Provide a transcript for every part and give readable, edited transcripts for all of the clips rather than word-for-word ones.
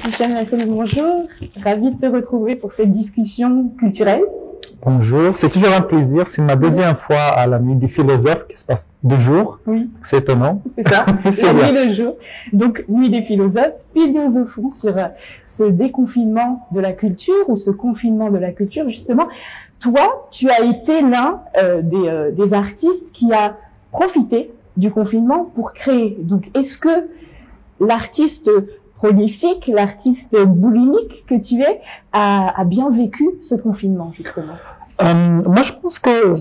Hicham Hassel, bonjour. Ravie de te retrouver pour cette discussion culturelle. Bonjour, c'est toujours un plaisir. C'est ma deuxième fois à la Nuit des philosophes qui se passe 2 jours. Oui. C'est étonnant. C'est ça, la nuit le jour. Donc, Nuit des philosophes, philosophons sur ce déconfinement de la culture ou ce confinement de la culture, justement. Toi, tu as été l'un des artistes qui a profité du confinement pour créer. Donc, est-ce que l'artiste prolifique, l'artiste boulimique que tu es, a bien vécu ce confinement, justement? Moi, je pense que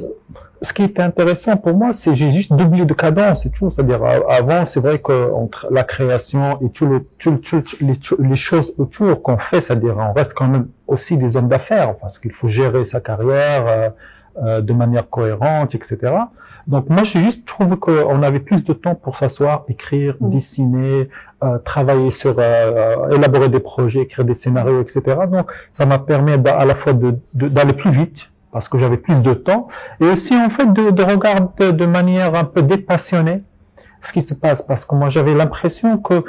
ce qui était intéressant pour moi, c'est j'ai juste doublé de cadence, c'est tout. C'est-à-dire, avant, c'est vrai que entre la création et les choses autour qu'on fait, c'est-à-dire, on reste quand même aussi des hommes d'affaires, parce qu'il faut gérer sa carrière de manière cohérente, etc. Donc, moi, j'ai juste trouvé qu'on avait plus de temps pour s'asseoir, écrire, dessiner, travailler sur, élaborer des projets, écrire des scénarios, etc. Donc, ça m'a permis à la fois d'aller plus vite, parce que j'avais plus de temps, et aussi, en fait, de regarder de manière un peu dépassionnée ce qui se passe, parce que moi, j'avais l'impression que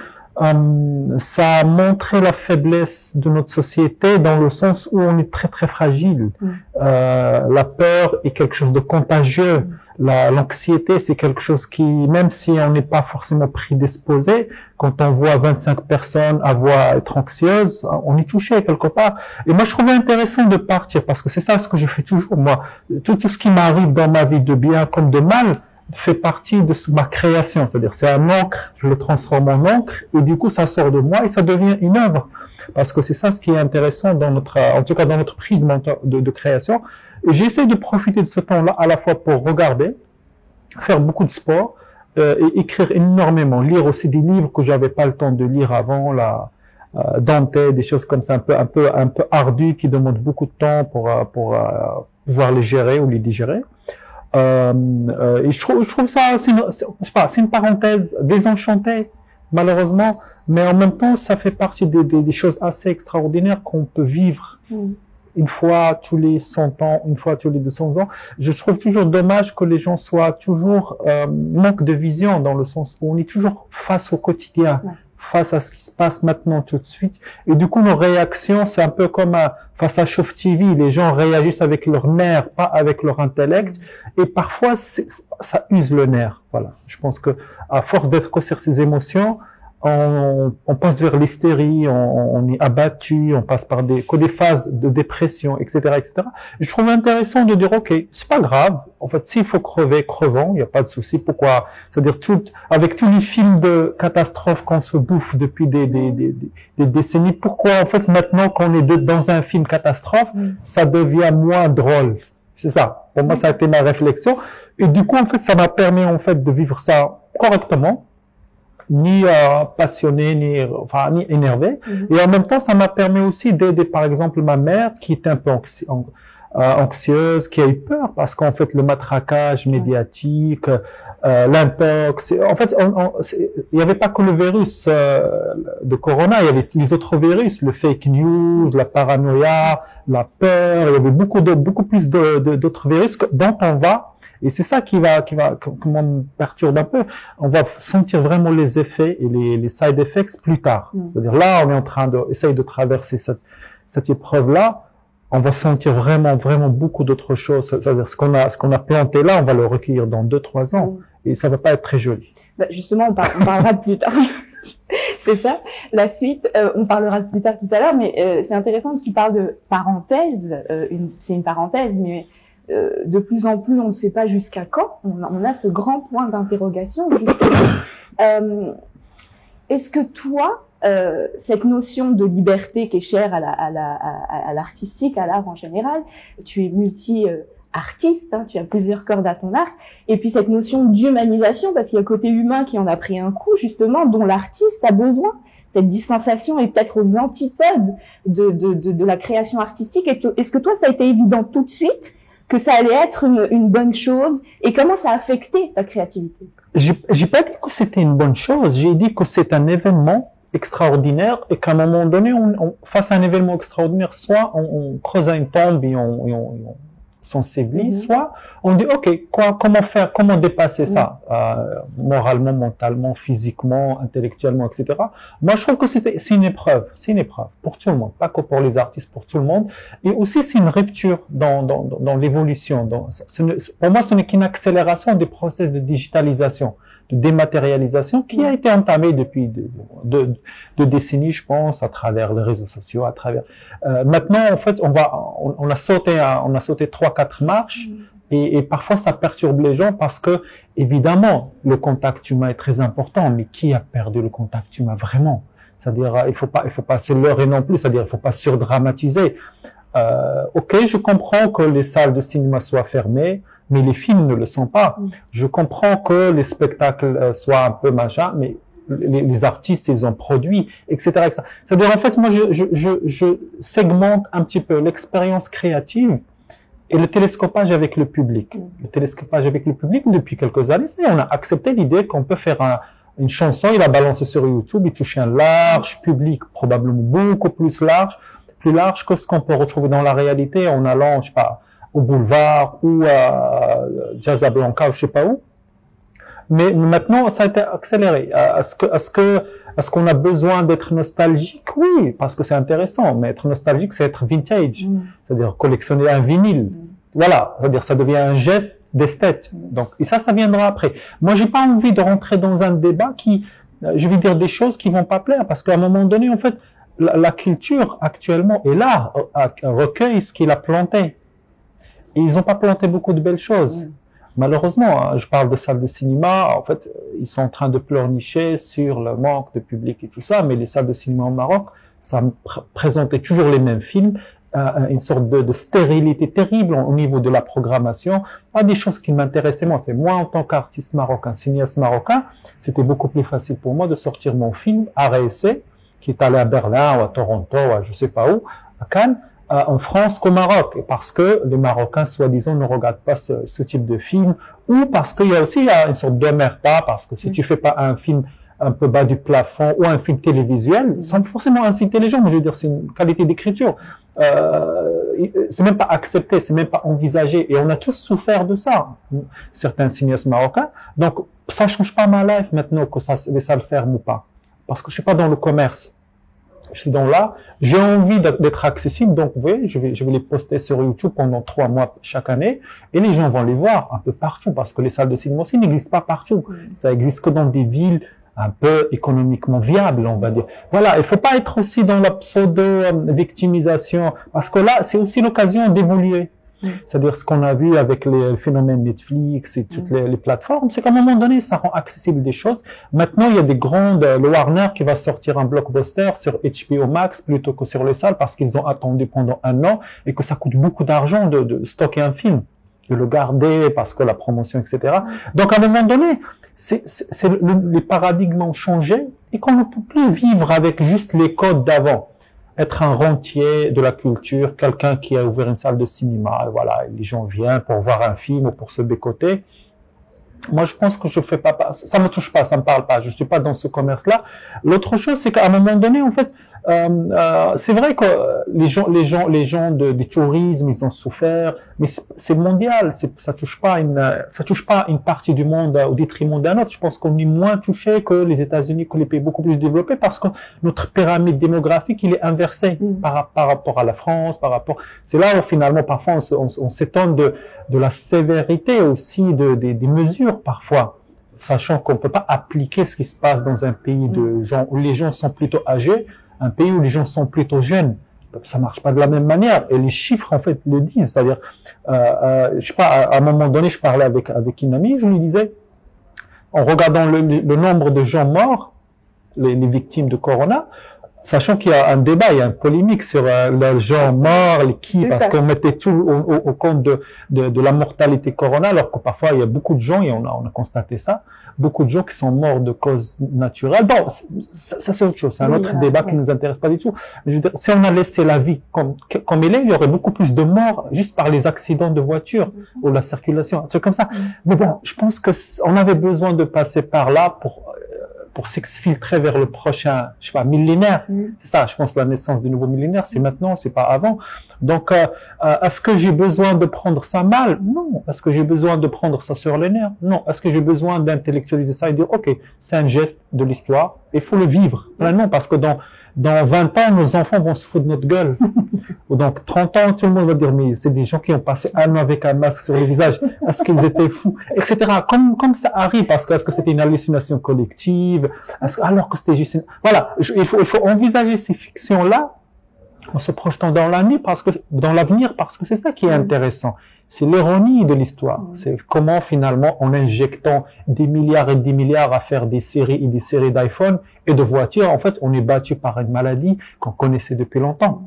ça a montré la faiblesse de notre société dans le sens où on est très, très fragile. La peur est quelque chose de contagieux. L'anxiété, c'est quelque chose qui, même si on n'est pas forcément prédisposé, quand on voit 25 personnes être anxieuses, on est touché quelque part. Et moi, je trouvais intéressant de partir, parce que c'est ça ce que je fais toujours. Moi, tout ce qui m'arrive dans ma vie, de bien comme de mal, fait partie de ma création. C'est-à-dire, c'est un encre, je le transforme en encre, et du coup, ça sort de moi et ça devient une œuvre. Parce que c'est ça ce qui est intéressant en tout cas dans notre prisme de création. Et j'essaie de profiter de ce temps-là à la fois pour regarder, faire beaucoup de sport, et écrire énormément, lire aussi des livres que j'avais pas le temps de lire avant, Dante, des choses comme ça un peu ardues qui demandent beaucoup de temps pour pouvoir les gérer ou les digérer. Et je trouve ça, c'est une parenthèse désenchantée, malheureusement, mais en même temps, ça fait partie des choses assez extraordinaires qu'on peut vivre une fois tous les 100 ans, une fois tous les 200 ans. Je trouve toujours dommage que les gens soient toujours manque de vision, dans le sens où on est toujours face au quotidien, face à ce qui se passe maintenant tout de suite. Et du coup, nos réactions, c'est un peu comme face à Chauve TV, les gens réagissent avec leur nerf, pas avec leur intellect. Et parfois, ça use le nerf. Voilà. Je pense que à force d'être sur ces émotions, on passe vers l'hystérie, on est abattu, on passe par des phases de dépression, etc., etc. Et je trouve intéressant de dire, OK, c'est pas grave. En fait, s'il faut crever, crevons, il n'y a pas de souci. Pourquoi? C'est-à-dire avec tous les films de catastrophes qu'on se bouffe depuis des décennies, pourquoi, en fait, maintenant qu'on est dans un film catastrophe, ça devient moins drôle? C'est ça. Pour moi, ça a été ma réflexion. Et du coup, en fait, ça m'a permis, en fait, de vivre ça correctement, ni passionné, ni énervé. Et en même temps, ça m'a permis aussi d'aider, par exemple, ma mère, qui était un peu anxieuse, qui a eu peur, parce qu'en fait, le matraquage médiatique, l'intox, en fait, il n'y avait pas que le virus de Corona, il y avait les autres virus, le fake news, la paranoïa, la peur, il y avait beaucoup plus d'autres virus dont on va. Et c'est ça qui me perturbe un peu. On va sentir vraiment les effets et les side effects plus tard. C'est-à-dire là, on est en train d'essayer de traverser cette épreuve-là. On va sentir vraiment beaucoup d'autres choses. C'est-à-dire ce qu'on a planté là, on va le recueillir dans 2-3 ans. Et ça va pas être très joli. Bah justement, on parlera de plus tard. C'est ça. La suite, on parlera de plus tard tout à l'heure, mais c'est intéressant que tu parles de parenthèse. C'est une parenthèse, mais de plus en plus, on ne sait pas jusqu'à quand. On a ce grand point d'interrogation. Est-ce que toi, cette notion de liberté qui est chère à l'artistique, à l'art en général, tu es multi-artiste, tu as plusieurs cordes à ton arc, et puis cette notion d'humanisation, parce qu'il y a le côté humain qui en a pris un coup, justement, dont l'artiste a besoin. Cette distanciation est peut-être aux antipodes de la création artistique. Est-ce que toi, ça a été évident tout de suite que ça allait être une bonne chose, et comment ça a affecté ta créativité? J'ai pas dit que c'était une bonne chose, j'ai dit que c'est un événement extraordinaire et qu'à un moment donné, face à un événement extraordinaire, soit on creuse une tombe et sensibilisent, soit on dit ok, comment faire, comment dépasser ça, moralement, mentalement, physiquement, intellectuellement, etc. Moi, je trouve que c'est une épreuve pour tout le monde, pas que pour les artistes, pour tout le monde, et aussi c'est une rupture dans l'évolution. Pour moi, ce n'est qu'une accélération des process de digitalisation, de dématérialisation qui a été entamée depuis de décennies, je pense, à travers les réseaux sociaux, à travers. Maintenant, en fait, on a sauté 3-4 marches et parfois ça perturbe les gens parce que évidemment le contact humain est très important, mais qui a perdu le contact humain vraiment? C'est-à-dire, il faut pas se leurrer non plus. C'est-à-dire, il faut pas surdramatiser. Ok, je comprends que les salles de cinéma soient fermées, mais les films ne le sont pas. Je comprends que les spectacles soient un peu machin, mais les artistes, ils ont produit, etc., etc. C'est-à-dire, en fait, moi, je segmente un petit peu l'expérience créative et le télescopage avec le public. Le télescopage avec le public, depuis quelques années, on a accepté l'idée qu'on peut faire une chanson, il a balancé sur YouTube, il touche un large public, probablement beaucoup plus large que ce qu'on peut retrouver dans la réalité en allant, je sais pas, au boulevard ou à Casablanca ou je sais pas où. Mais maintenant, ça a été accéléré. Est-ce qu'on a besoin d'être nostalgique? Oui, parce que c'est intéressant. Mais être nostalgique, c'est être vintage. C'est-à-dire collectionner un vinyle. Voilà. C'est-à-dire, ça devient un geste d'esthète. Donc, et ça viendra après. Moi, j'ai pas envie de rentrer dans un débat je vais dire des choses qui vont pas plaire. Parce qu'à un moment donné, en fait, la culture, actuellement, et l'art recueille ce qu'il a planté. Et ils n'ont pas planté beaucoup de belles choses. Malheureusement, je parle de salles de cinéma, en fait, ils sont en train de pleurnicher sur le manque de public et tout ça, mais les salles de cinéma au Maroc, ça présentait toujours les mêmes films, une sorte de stérilité terrible au niveau de la programmation, pas des choses qui m'intéressaient moi. Moi, en tant qu'artiste marocain, cinéaste marocain, c'était beaucoup plus facile pour moi de sortir mon film Art et Essai, qui est allé à Berlin ou à Toronto, ou à je sais pas où, à Cannes, en France qu'au Maroc, parce que les Marocains, soi-disant, ne regardent pas ce type de film, ou parce qu'il y a aussi une sorte d'omerta, parce que si tu fais pas un film un peu bas du plafond ou un film télévisuel, sans forcément inciter les gens, mais je veux dire, c'est une qualité d'écriture. C'est même pas accepté, c'est même pas envisagé, et on a tous souffert de ça, certains cinéastes marocains. Donc, ça change pas ma life maintenant que les salles ferment ou pas, parce que je suis pas dans le commerce. Je suis dans là, j'ai envie d'être accessible, donc vous voyez, je vais les poster sur YouTube pendant 3 mois chaque année, et les gens vont les voir un peu partout, parce que les salles de cinéma aussi n'existent pas partout. Ça existe que dans des villes un peu économiquement viables, on va dire. Voilà, il faut pas être aussi dans la pseudo-victimisation, parce que là, c'est aussi l'occasion d'évoluer. C'est-à-dire ce qu'on a vu avec les phénomènes Netflix et toutes les plateformes, c'est qu'à un moment donné, ça rend accessible des choses. Maintenant, il y a des le Warner qui va sortir un blockbuster sur HBO Max plutôt que sur les salles parce qu'ils ont attendu pendant 1 an et que ça coûte beaucoup d'argent de stocker un film, de le garder parce que la promotion, etc. Donc, à un moment donné, les paradigmes ont changé et qu'on ne peut plus vivre avec juste les codes d'avant. Être un rentier de la culture, quelqu'un qui a ouvert une salle de cinéma, et voilà, les gens viennent pour voir un film ou pour se bécoter. Moi, je pense que je fais pas, ça me touche pas, ça me parle pas, je suis pas dans ce commerce-là. L'autre chose, c'est qu'à un moment donné, en fait, c'est vrai que les gens du tourisme, ils ont souffert, mais c'est mondial, ça touche pas une partie du monde au détriment d'un autre. Je pense qu'on est moins touché que les États-Unis, que les pays beaucoup plus développés, parce que notre pyramide démographique, il est inversé par rapport à la France, c'est là où finalement, parfois, on s'étonne de la sévérité aussi des mesures, parfois. Sachant qu'on peut pas appliquer ce qui se passe dans un pays où les gens sont plutôt âgés, un pays où les gens sont plutôt jeunes. Ça marche pas de la même manière. Et les chiffres, en fait, le disent. C'est-à-dire, je sais pas, à un moment donné, je parlais avec une amie, je lui disais, en regardant le nombre de gens morts, les victimes de Corona, sachant qu'il y a un débat, il y a une polémique sur les gens morts, parce qu'on mettait tout au compte de la mortalité Corona, alors que parfois il y a beaucoup de gens, et on a constaté ça, beaucoup de gens qui sont morts de causes naturelles. Bon, ça c'est autre chose, c'est un autre débat qui nous intéresse pas du tout. Mais je veux dire, si on a laissé la vie comme elle est, il y aurait beaucoup plus de morts juste par les accidents de voiture ou la circulation, c'est comme ça. Mais bon, je pense que on avait besoin de passer par là pour s'exfiltrer vers le prochain, je sais pas, millénaire. C'est ça, je pense, la naissance du nouveau millénaire, c'est maintenant, c'est pas avant. Donc, est-ce que j'ai besoin de prendre ça mal? Non. Est-ce que j'ai besoin de prendre ça sur les nerfs? Non. Est-ce que j'ai besoin d'intellectualiser ça et dire, OK, c'est un geste de l'histoire, il faut le vivre pleinement, parce que dans 20 ans, nos enfants vont se foutre de notre gueule. Ou donc 30 ans, tout le monde va dire, mais c'est des gens qui ont passé un an avec un masque sur le visage. Est-ce qu'ils étaient fous? Etc. Comme ça arrive, parce que est-ce que c'était une hallucination collective? Alors que c'était juste voilà. Il faut envisager ces fictions-là en se projetant dans l'avenir, parce que c'est ça qui est intéressant. C'est l'ironie de l'histoire. C'est comment, finalement, en injectant des milliards et des milliards à faire des séries et des séries d'iPhone et de voitures, en fait, on est battu par une maladie qu'on connaissait depuis longtemps.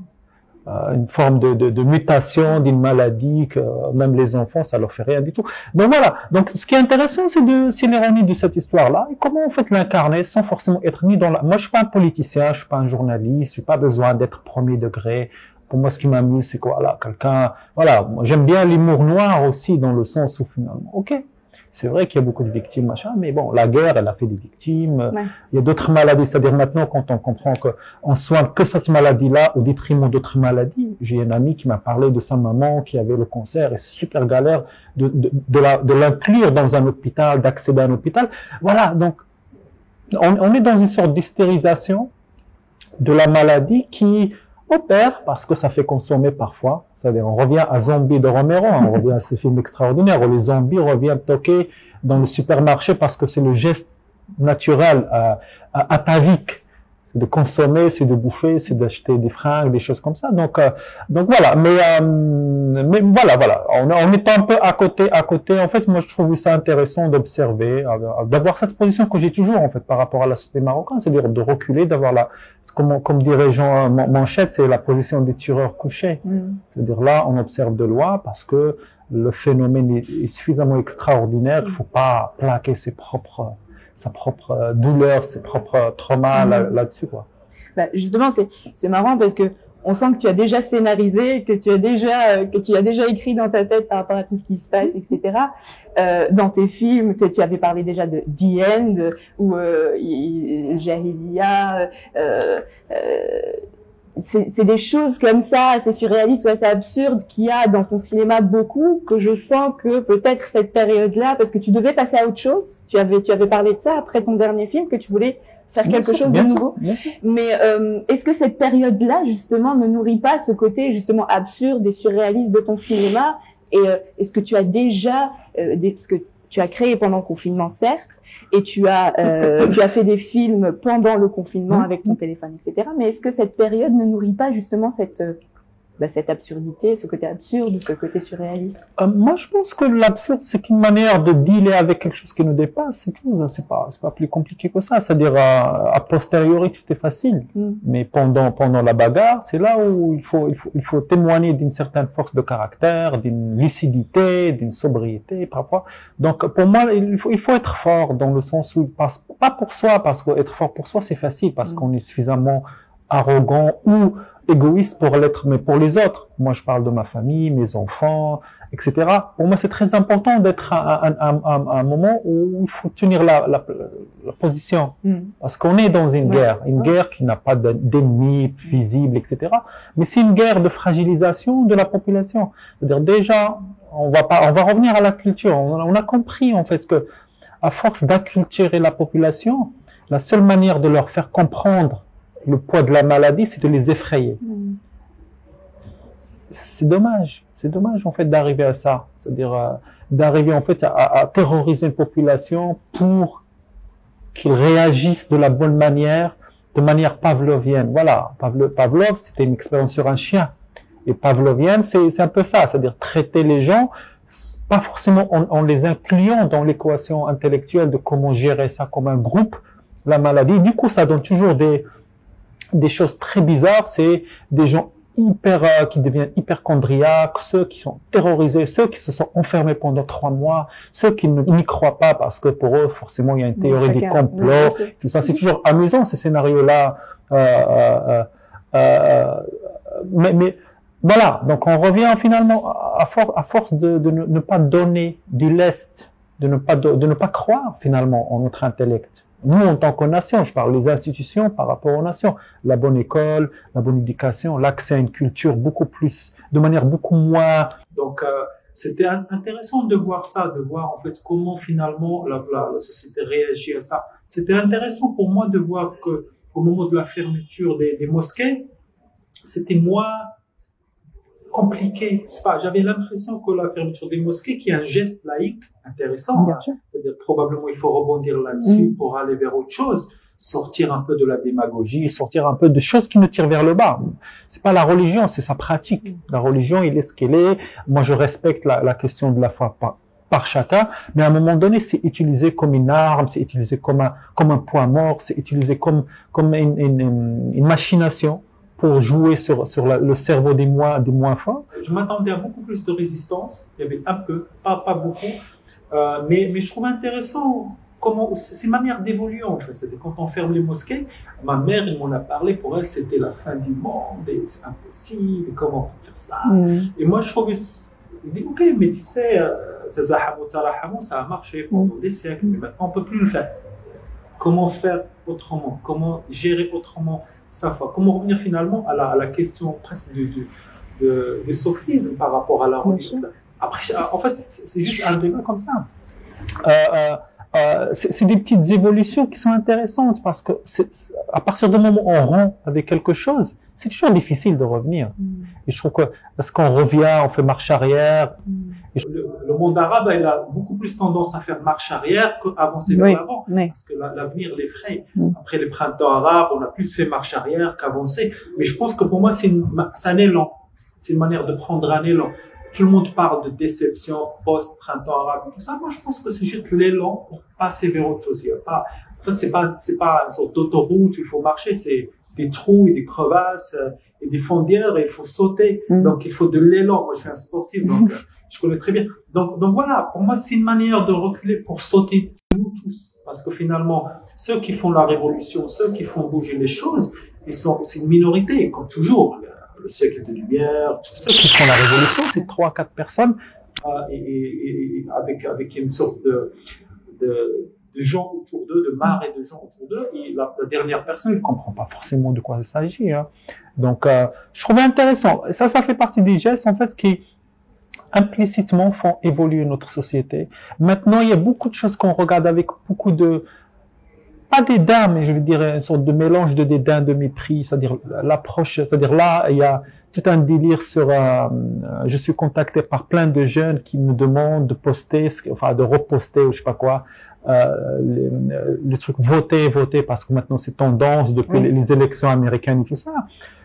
Une forme de mutation d'une maladie que même les enfants, ça leur fait rien du tout. Donc voilà. Donc, ce qui est intéressant, c'est l'ironie de cette histoire-là et comment, en fait, l'incarner sans forcément être mis dans moi, je suis pas un politicien, je suis pas un journaliste, j'ai pas besoin d'être premier degré. Pour moi, ce qui m'amuse, c'est quoi, là, moi, j'aime bien l'humour noir aussi, dans le sens où, finalement, OK, c'est vrai qu'il y a beaucoup de victimes, machin, mais bon, la guerre, elle a fait des victimes. Ouais. Il y a d'autres maladies, c'est-à-dire maintenant, quand on comprend qu'on soigne que cette maladie-là au détriment d'autres maladies. J'ai un ami qui m'a parlé de sa maman qui avait le cancer et c'est super galère de l'inclure dans un hôpital, d'accéder à un hôpital. Voilà, donc, on est dans une sorte d'hystérisation de la maladie qui opère parce que ça fait consommer parfois. C'est-à-dire, on revient à Zombie de Romero, on revient à ces films extraordinaires où les zombies reviennent toquer dans le supermarché parce que c'est le geste naturel, atavique. C'est de consommer, c'est de bouffer, c'est d'acheter des fringues, des choses comme ça. Donc voilà. Mais voilà. On est un peu à côté. En fait, moi, je trouve ça intéressant d'observer, d'avoir cette position que j'ai toujours, en fait, par rapport à la société marocaine. C'est-à-dire de reculer, d'avoir comme dirait Jean Manchette, c'est la position des tueurs couchés. C'est-à-dire là, on observe de loin parce que le phénomène est suffisamment extraordinaire. Il faut pas plaquer sa propre douleur, ses propres traumas là-dessus, quoi. Bah, justement, c'est marrant parce que on sent que tu as déjà scénarisé, que tu as déjà écrit dans ta tête par rapport à tout ce qui se passe, etc. Dans tes films, tu avais parlé déjà de The End ou Jahiliya. C'est des choses comme ça, assez surréalistes ou assez absurdes qu'il y a dans ton cinéma beaucoup, que je sens que peut-être cette période-là, parce que tu devais passer à autre chose, tu avais parlé de ça après ton dernier film, que tu voulais faire quelque chose de nouveau. Mais est-ce que cette période-là, justement, ne nourrit pas ce côté, justement, absurde et surréaliste de ton cinéma? Et est-ce que tu as déjà, ce que tu as créé pendant le confinement, certes, et tu as fait des films pendant le confinement avec ton téléphone, etc. Mais est-ce que cette période ne nourrit pas justement cette absurdité, ce côté absurde, ce côté surréaliste? Moi, je pense que l'absurde, c'est une manière de dealer avec quelque chose qui nous dépasse, c'est tout. C'est pas plus compliqué que ça. C'est-à-dire, a posteriori, tout est facile. Mais pendant la bagarre, c'est là où il faut témoigner d'une certaine force de caractère, d'une lucidité, d'une sobriété, parfois. Donc, pour moi, il faut être fort dans le sens où, pas pour soi, parce que être fort pour soi, c'est facile, parce qu'on est suffisamment arrogant ou égoïste pour l'être, mais pour les autres. Moi, je parle de ma famille, mes enfants, etc. Pour moi, c'est très important d'être à un moment où il faut tenir la position. Parce qu'on est dans une guerre qui n'a pas d'ennemis visibles, etc. Mais c'est une guerre de fragilisation de la population. C'est-à-dire, déjà, on va revenir à la culture. On a compris, en fait, que, à force d'acculturer la population, la seule manière de leur faire comprendre le poids de la maladie, c'est de les effrayer. C'est dommage en fait d'arriver à ça, c'est-à-dire d'arriver en fait à terroriser une population pour qu'ils réagissent de la bonne manière, de manière pavlovienne. Voilà, Pavlov, c'était une expérience sur un chien, et pavlovienne, c'est un peu ça, c'est-à-dire traiter les gens, pas forcément en les incluant dans l'équation intellectuelle de comment gérer ça comme un groupe, la maladie. Du coup, ça donne toujours des choses très bizarres, c'est des gens qui deviennent hyperchondriaques, ceux qui sont terrorisés, ceux qui se sont enfermés pendant 3 mois, ceux qui n'y croient pas parce que pour eux, forcément, il y a une théorie du complot, tout ça. C'est toujours amusant, ces scénarios-là. Mais voilà, donc on revient finalement à force de ne pas donner du lest, de ne pas croire finalement en notre intellect. Nous, en tant que nation, je parle des institutions par rapport aux nations. La bonne école, la bonne éducation, l'accès à une culture beaucoup plus, de manière beaucoup moins. Donc, c'était intéressant de voir ça, de voir en fait comment finalement la société réagit à ça. C'était intéressant pour moi de voir que au moment de la fermeture des mosquées, c'était moins compliqué. C'est pas, j'avais l'impression que la fermeture des mosquées, qui est un geste laïque intéressant, hein, c'est-à-dire probablement il faut rebondir là-dessus pour aller vers autre chose, sortir un peu de la démagogie, sortir un peu de choses qui nous tirent vers le bas. C'est pas la religion, c'est sa pratique. La religion, il est ce qu'elle est. Moi, je respecte la question de la foi par chacun, mais à un moment donné, c'est utilisé comme une arme, c'est utilisé comme un point mort, c'est utilisé comme une machination pour jouer sur le cerveau des moins forts. Je m'attendais à beaucoup plus de résistance. Il y avait un peu, pas beaucoup, mais je trouve intéressant comment c'est une manière d'évoluer en fait. C'était quand on ferme les mosquées. Ma mère, elle m'en a parlé. Pour elle, c'était la fin du monde et c'est impossible. Comment faire ça? Et moi, je trouvais, je dis ok, mais tu sais, ça a marché pendant des siècles, mais maintenant on peut plus le faire. Comment faire autrement? Comment gérer autrement sa foi? Comment revenir finalement à la question presque du sophisme par rapport à la religion? Après, en fait, c'est juste un débat comme ça. C'est des petites évolutions qui sont intéressantes parce que à partir du moment où on rompt avec quelque chose, c'est toujours difficile de revenir. Et je trouve que parce qu'on revient, on fait marche arrière. Le monde arabe, il a beaucoup plus tendance à faire marche arrière qu'avancer vers l'avant, parce que l'avenir l'effraie. Après les printemps arabes, on a plus fait marche arrière qu'avancer. Mais je pense que pour moi, c'est un élan. C'est une manière de prendre un élan. Tout le monde parle de déception post-printemps arabe et tout ça. Moi, je pense que c'est juste l'élan pour passer vers autre chose. Il y a pas, en fait, c'est pas une sorte d'autoroute où il faut marcher, c'est des trous et des crevasses et des fondières et il faut sauter. Donc, il faut de l'élan. Moi, je suis un sportif, donc je connais très bien. Donc voilà, pour moi, c'est une manière de reculer pour sauter nous tous. Parce que finalement, ceux qui font la révolution, ceux qui font bouger les choses, c'est une minorité, comme toujours. Le siècle des Lumières, ceux qui font la révolution, c'est 3-4 personnes. Et avec une sorte de gens autour d'eux, de marée de gens autour d'eux, et la dernière personne ne comprend pas forcément de quoi il s'agit. Hein. Donc, je trouvais intéressant. Ça fait partie des gestes, en fait, qui implicitement font évoluer notre société. Maintenant, il y a beaucoup de choses qu'on regarde avec beaucoup de, pas dédain, mais je veux dire une sorte de mélange de dédain, de mépris, c'est-à-dire l'approche, c'est-à-dire là, il y a tout un délire sur, je suis contacté par plein de jeunes qui me demandent de poster, enfin de reposter ou je sais pas quoi, le truc voter, parce que maintenant c'est tendance depuis les élections américaines et tout ça.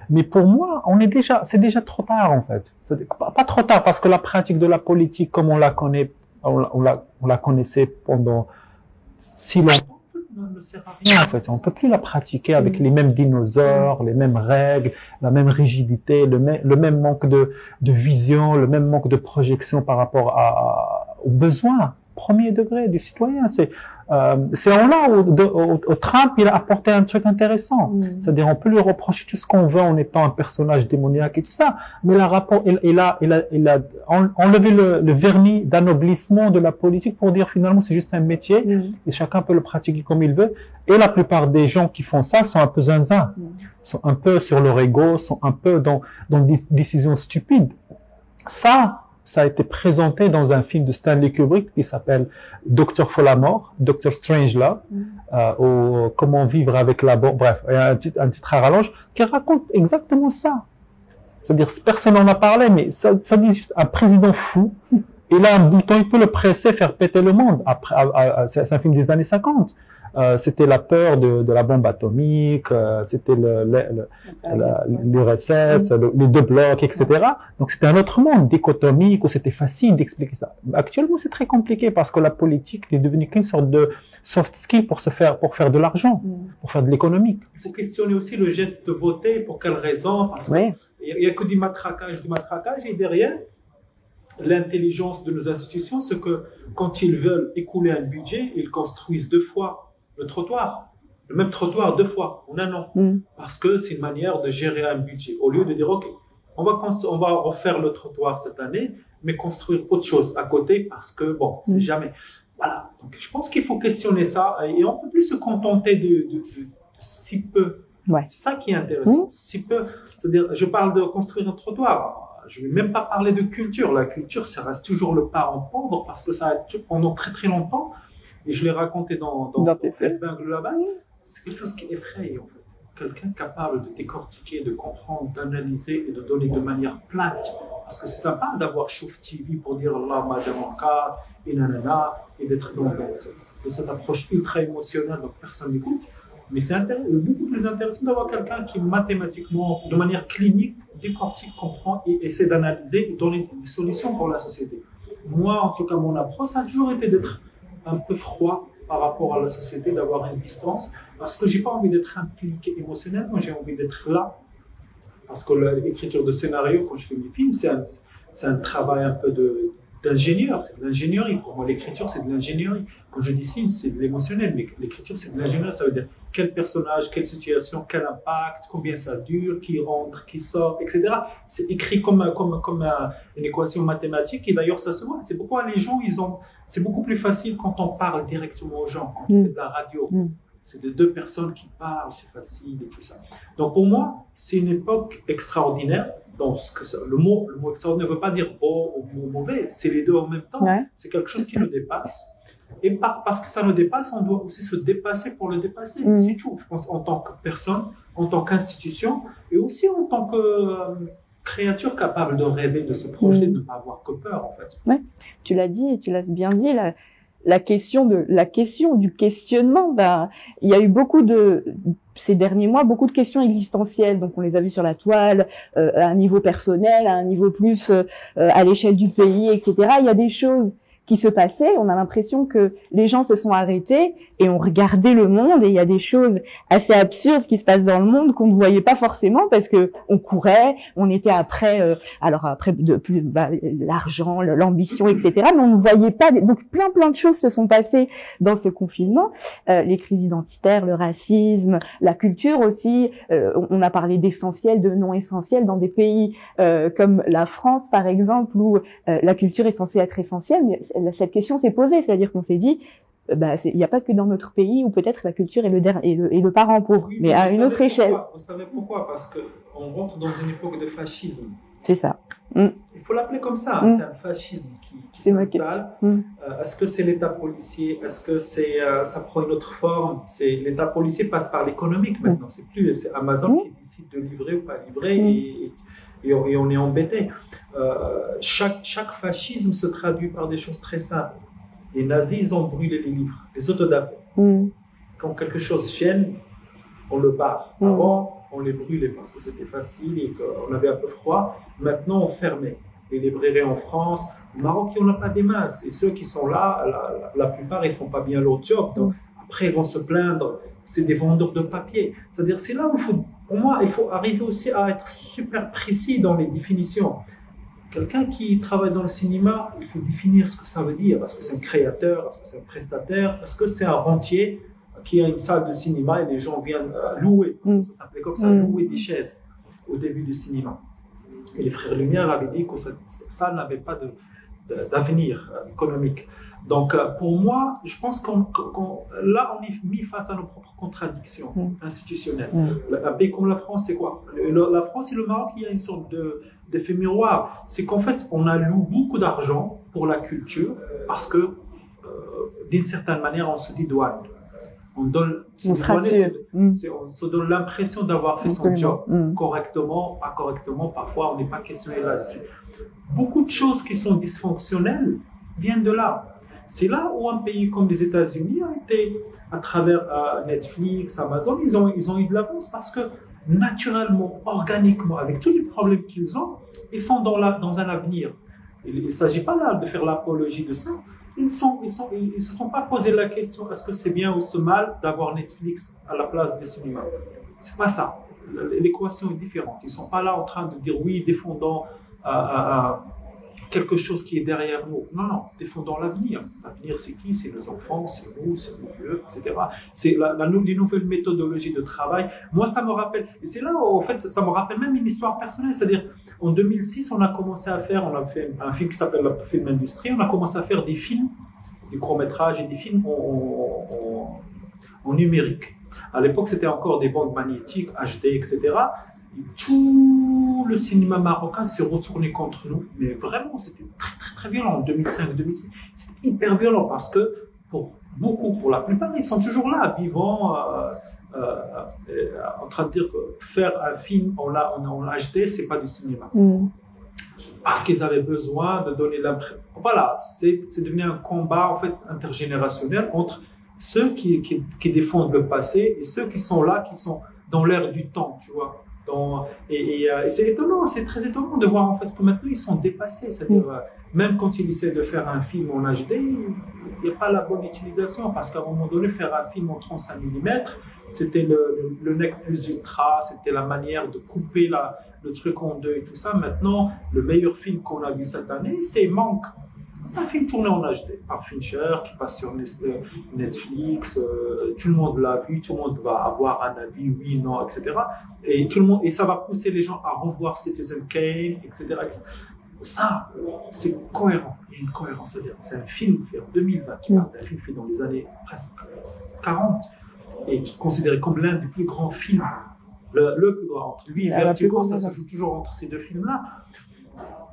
Mais pour moi, c'est déjà trop tard en fait. Pas trop tard parce que la pratique de la politique comme on la connaît, on la connaissait pendant si longtemps. Ne sert à rien en fait. On peut plus la pratiquer avec les mêmes dinosaures, les mêmes règles, la même rigidité, le même manque de vision, le même manque de projection par rapport aux besoins premier degré du citoyen. C'est en là où Trump il a apporté un truc intéressant. C'est-à-dire on peut lui reprocher tout ce qu'on veut en étant un personnage démoniaque et tout ça, mais il a enlevé le vernis d'anoblissement de la politique pour dire finalement c'est juste un métier et chacun peut le pratiquer comme il veut. Et la plupart des gens qui font ça sont un peu zinzin, sont un peu sur leur ego, sont un peu dans des décisions stupides. Ça a été présenté dans un film de Stanley Kubrick qui s'appelle Docteur Folamore, Doctor Strangelove, ou Comment vivre avec la mort. Bref, il y a un titre à rallonge qui raconte exactement ça. C'est-à-dire, personne n'en a parlé, mais ça dit juste un président fou. Il a un bouton, il peut le presser, faire péter le monde. Après, c'est un film des années 50. C'était la peur de la bombe atomique, c'était l'URSS, les deux blocs, etc. Donc c'était un autre monde dichotomique où c'était facile d'expliquer ça. Actuellement, c'est très compliqué parce que la politique est devenue qu'une sorte de soft skill pour faire de l'argent, pour faire de l'économique. Il faut questionner aussi le geste de voter, pour quelle raison, parce qu'il y a que du matraquage, et derrière, l'intelligence de nos institutions, c'est que quand ils veulent écouler un budget, ils construisent 2 fois le même trottoir 2 fois en un an, parce que c'est une manière de gérer un budget. Au lieu de dire, ok, on va refaire le trottoir cette année, mais construire autre chose à côté, parce que bon, c'est jamais. Voilà. Donc, je pense qu'il faut questionner ça et on peut plus se contenter de si peu. Ouais. C'est ça qui est intéressant. Si peu. C'est-à-dire, je parle de construire un trottoir. Je ne vais même pas parler de culture. La culture, ça reste toujours le parent pauvre parce que ça a été pendant très très longtemps. Et je l'ai raconté dans Épingle là-bas. C'est quelque chose qui effraie, en fait. Quelqu'un capable de décortiquer, de comprendre, d'analyser et de donner de manière plate. Parce que c'est sympa d'avoir Chouf TV pour dire Allah, Madamaka, et nanana, et d'être dans cette approche ultra émotionnelle, donc personne n'écoute. Mais c'est beaucoup plus intéressant d'avoir quelqu'un qui mathématiquement, de manière clinique, décortique, comprend et essaie d'analyser et donner des solutions pour la société. Moi, en tout cas, mon approche, ça a toujours été d'être un peu froid par rapport à la société, d'avoir une distance, parce que j'ai pas envie d'être impliqué émotionnellement, j'ai envie d'être là. Parce que l'écriture de scénario, quand je fais mes films, c'est un travail un peu d'ingénieur, c'est de l'ingénierie. Pour moi, l'écriture, c'est de l'ingénierie. Quand je dis signe, c'est de l'émotionnel, mais l'écriture, c'est de l'ingénierie. Ça veut dire quel personnage, quelle situation, quel impact, combien ça dure, qui rentre, qui sort, etc. C'est écrit comme une équation mathématique, et d'ailleurs, ça se voit. C'est pourquoi les gens, c'est beaucoup plus facile quand on parle directement aux gens, quand on fait de la radio. C'est de deux personnes qui parlent, c'est facile et tout ça. Donc pour moi, c'est une époque extraordinaire. Donc le mot extraordinaire ne veut pas dire bon ou mauvais, c'est les deux en même temps. Ouais. C'est quelque chose qui nous dépasse. Et parce que ça nous dépasse, on doit aussi se dépasser pour le dépasser. C'est tout, je pense, en tant que personne, en tant qu'institution, et aussi en tant que créature capable de rêver, de se projeter, de ne pas avoir que peur, en fait. Ouais, tu l'as dit, et tu l'as bien dit, la question du questionnement, il y a eu ces derniers mois, beaucoup de questions existentielles. Donc, on les a vues sur la toile, à un niveau personnel, à un niveau plus à l'échelle du pays, etc. Il y a des choses qui se passaient. On a l'impression que les gens se sont arrêtés et ont regardé le monde, et il y a des choses assez absurdes qui se passent dans le monde qu'on ne voyait pas forcément parce que on courait, on était après l'argent, l'ambition, etc. Mais on ne voyait pas. Donc plein de choses se sont passées dans ce confinement. Les crises identitaires, le racisme, la culture aussi. On a parlé d'essentiel, de non essentiel dans des pays comme la France par exemple, où la culture est censée être essentielle, mais cette question s'est posée, c'est-à-dire qu'on s'est dit, il n'y a pas que dans notre pays où peut-être la culture est le parent pauvre, oui, mais à une autre échelle. Vous savez pourquoi? Parce qu'on rentre dans une époque de fascisme. C'est ça. Il faut l'appeler comme ça, c'est un fascisme qui s'installe. Est-ce que c'est l'État policier? Est-ce que ça prend une autre forme? L'État policier passe par l'économique maintenant, c'est Amazon qui décide de livrer ou pas livrer, et on est embêté. Chaque fascisme se traduit par des choses très simples. Les nazis, ils ont brûlé les livres, les autodafés. Quand quelque chose gêne, on le barre. Avant, on les brûlait parce que c'était facile et qu'on avait un peu froid. Maintenant, on fermait les librairies en France. Au Maroc, on n'a pas des masses. Et ceux qui sont là, la plupart, ils ne font pas bien leur job. Donc, après, ils vont se plaindre. C'est des vendeurs de papier. C'est-à-dire, c'est là où pour moi, il faut arriver aussi à être super précis dans les définitions. Quelqu'un qui travaille dans le cinéma, il faut définir ce que ça veut dire. Est-ce que c'est un créateur? Est-ce que c'est un prestataire? Est-ce que c'est un rentier qui a une salle de cinéma et les gens viennent louer? Parce que ça s'appelait comme ça, louer des chaises au début du cinéma. Et les frères Lumière avaient dit que ça n'avait pas d'avenir économique. Donc, pour moi, je pense là, on est mis face à nos propres contradictions institutionnelles. Un pays comme la France, c'est quoi? La France et le Maroc, il y a une sorte d'effet miroir. C'est qu'en fait, on alloue beaucoup d'argent pour la culture parce que, d'une certaine manière, on se dit douane. On se donne l'impression d'avoir fait son job correctement, pas correctement. Parfois, on n'est pas questionné là-dessus. Beaucoup de choses qui sont dysfonctionnelles viennent de là. C'est là où un pays comme les États-Unis a été, à travers Netflix, Amazon, ils ont eu de l'avance parce que naturellement, organiquement, avec tous les problèmes qu'ils ont, ils sont dans un avenir. Il ne s'agit pas là de faire l'apologie de ça. Ils ne se sont pas posé la question est-ce que c'est bien ou c'est mal d'avoir Netflix à la place des cinémas. C'est pas ça. L'équation est différente. Ils ne sont pas là en train de dire oui, défendons quelque chose qui est derrière nous. Non, défendons l'avenir. L'avenir, c'est qui? C'est nos enfants, c'est nous, c'est nos vieux, etc. C'est les nouvelles méthodologies de travail. Moi, ça me rappelle, et c'est là où, en fait, ça me rappelle même une histoire personnelle. C'est-à-dire, en 2006, on a fait un film qui s'appelle La Film Industrie. On a commencé à faire des films des courts-métrages et des films en numérique. À l'époque, c'était encore des bandes magnétiques, HD, etc. Et tout le cinéma marocain s'est retourné contre nous. Mais vraiment, c'était très, très, très violent. En 2005-2006, c'était hyper violent parce que pour la plupart, ils sont toujours là, vivants, en train de dire que faire un film en HD, c'est pas du cinéma. Parce qu'ils avaient besoin de donner l'impression. Voilà, c'est devenu un combat en fait intergénérationnel entre ceux qui défendent le passé et ceux qui sont là, qui sont dans l'air du temps, tu vois. Et c'est étonnant, c'est très étonnant de voir en fait que maintenant ils sont dépassés. C'est-à-dire, même quand ils essaient de faire un film en HD, il n'y a pas la bonne utilisation parce qu'à un moment donné, faire un film en 35 mm, c'était le nec plus ultra, c'était la manière de couper le truc en deux et tout ça. Maintenant, le meilleur film qu'on a vu cette année, c'est Manque. C'est un film tourné en HD par Fincher qui passe sur Netflix. Tout le monde l'a vu, tout le monde va avoir un avis, oui, non, etc. Et ça va pousser les gens à revoir Citizen Kane, etc. Ça, c'est cohérent. Il y a une cohérence. C'est-à-dire, c'est un film fait en 2020 qui parle d'un film fait dans les années presque 40 et qui est considéré comme l'un des plus grands films. Le plus grand. Entre lui et Vertigo, ça se joue toujours entre ces deux films-là.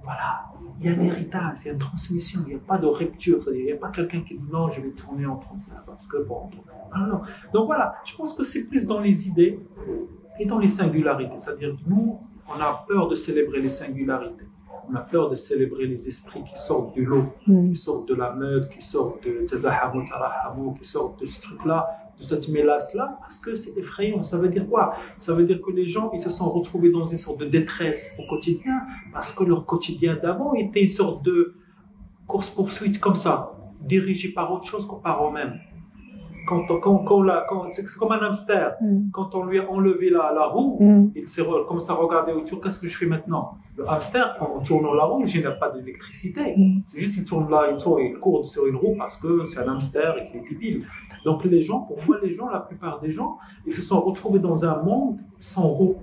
Voilà, il y a un héritage, il y a une transmission, il n'y a pas de rupture, c'est-à-dire il n'y a pas quelqu'un qui dit non, je vais tourner en 35 parce que bon. Non. Donc voilà, je pense que c'est plus dans les idées et dans les singularités, c'est-à-dire nous, on a peur de célébrer les singularités, on a peur de célébrer les esprits qui sortent du lot, qui sortent de la meute, qui sortent de Tazahamu Tarahamu, qui sortent de ce truc-là, de cette mélasse-là, parce que c'est effrayant. Ça veut dire quoi? Ça veut dire que les gens, ils se sont retrouvés dans une sorte de détresse au quotidien, parce que leur quotidien d'avant était une sorte de course-poursuite comme ça, dirigée par autre chose que par eux-mêmes. C'est comme un hamster. Quand on lui a enlevé la roue, il commence à regarder autour, qu'est-ce que je fais maintenant? Le hamster, en tournant la roue, il ne génère pas d'électricité. C'est juste qu'il tourne là, il court sur une roue parce que c'est un hamster et qu'il est débile. Donc pour moi, la plupart des gens, ils se sont retrouvés dans un monde sans roue.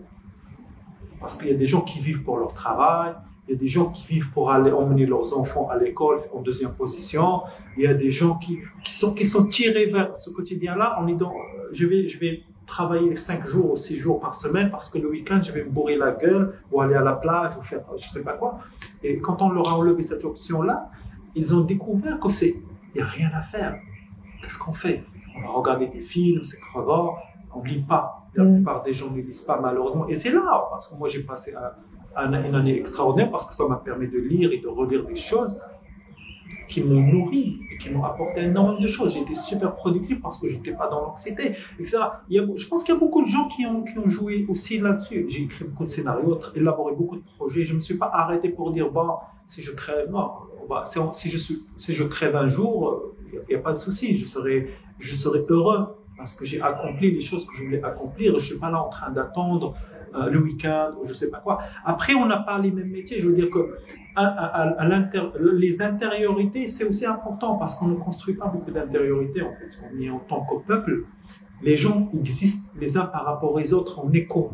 Parce qu'il y a des gens qui vivent pour leur travail, il y a des gens qui vivent pour aller emmener leurs enfants à l'école en deuxième position, il y a des gens qui sont tirés vers ce quotidien-là en disant je vais travailler 5 jours ou 6 jours par semaine parce que le week-end je vais me bourrer la gueule ou aller à la plage ou faire je sais pas quoi. Et quand on leur a enlevé cette option-là, ils ont découvert qu'il n'y a rien à faire. Qu'est-ce qu'on fait? On va regarder des films, c'est crevant, on ne lit pas. La plupart des gens ne lisent pas malheureusement. Et c'est là, parce que moi j'ai passé une année extraordinaire parce que ça m'a permis de lire et de relire des choses qui m'ont nourri et qui m'ont apporté énormément de choses. J'ai été super productif parce que je n'étais pas dans l'anxiété, etc. Je pense qu'il y a beaucoup de gens qui ont joué aussi là-dessus. J'ai écrit beaucoup de scénarios, élaboré beaucoup de projets. Je ne me suis pas arrêté pour dire, bon, si je crève, non, si je crève un jour, il n'y a pas de souci, je serai heureux parce que j'ai accompli les choses que je voulais accomplir. Je ne suis pas là en train d'attendre le week-end ou je ne sais pas quoi. Après, on n'a pas les mêmes métiers. Je veux dire que les intériorités, c'est aussi important parce qu'on ne construit pas beaucoup d'intériorités. En fait, on est en tant que peuple. Les gens existent les uns par rapport aux autres en écho.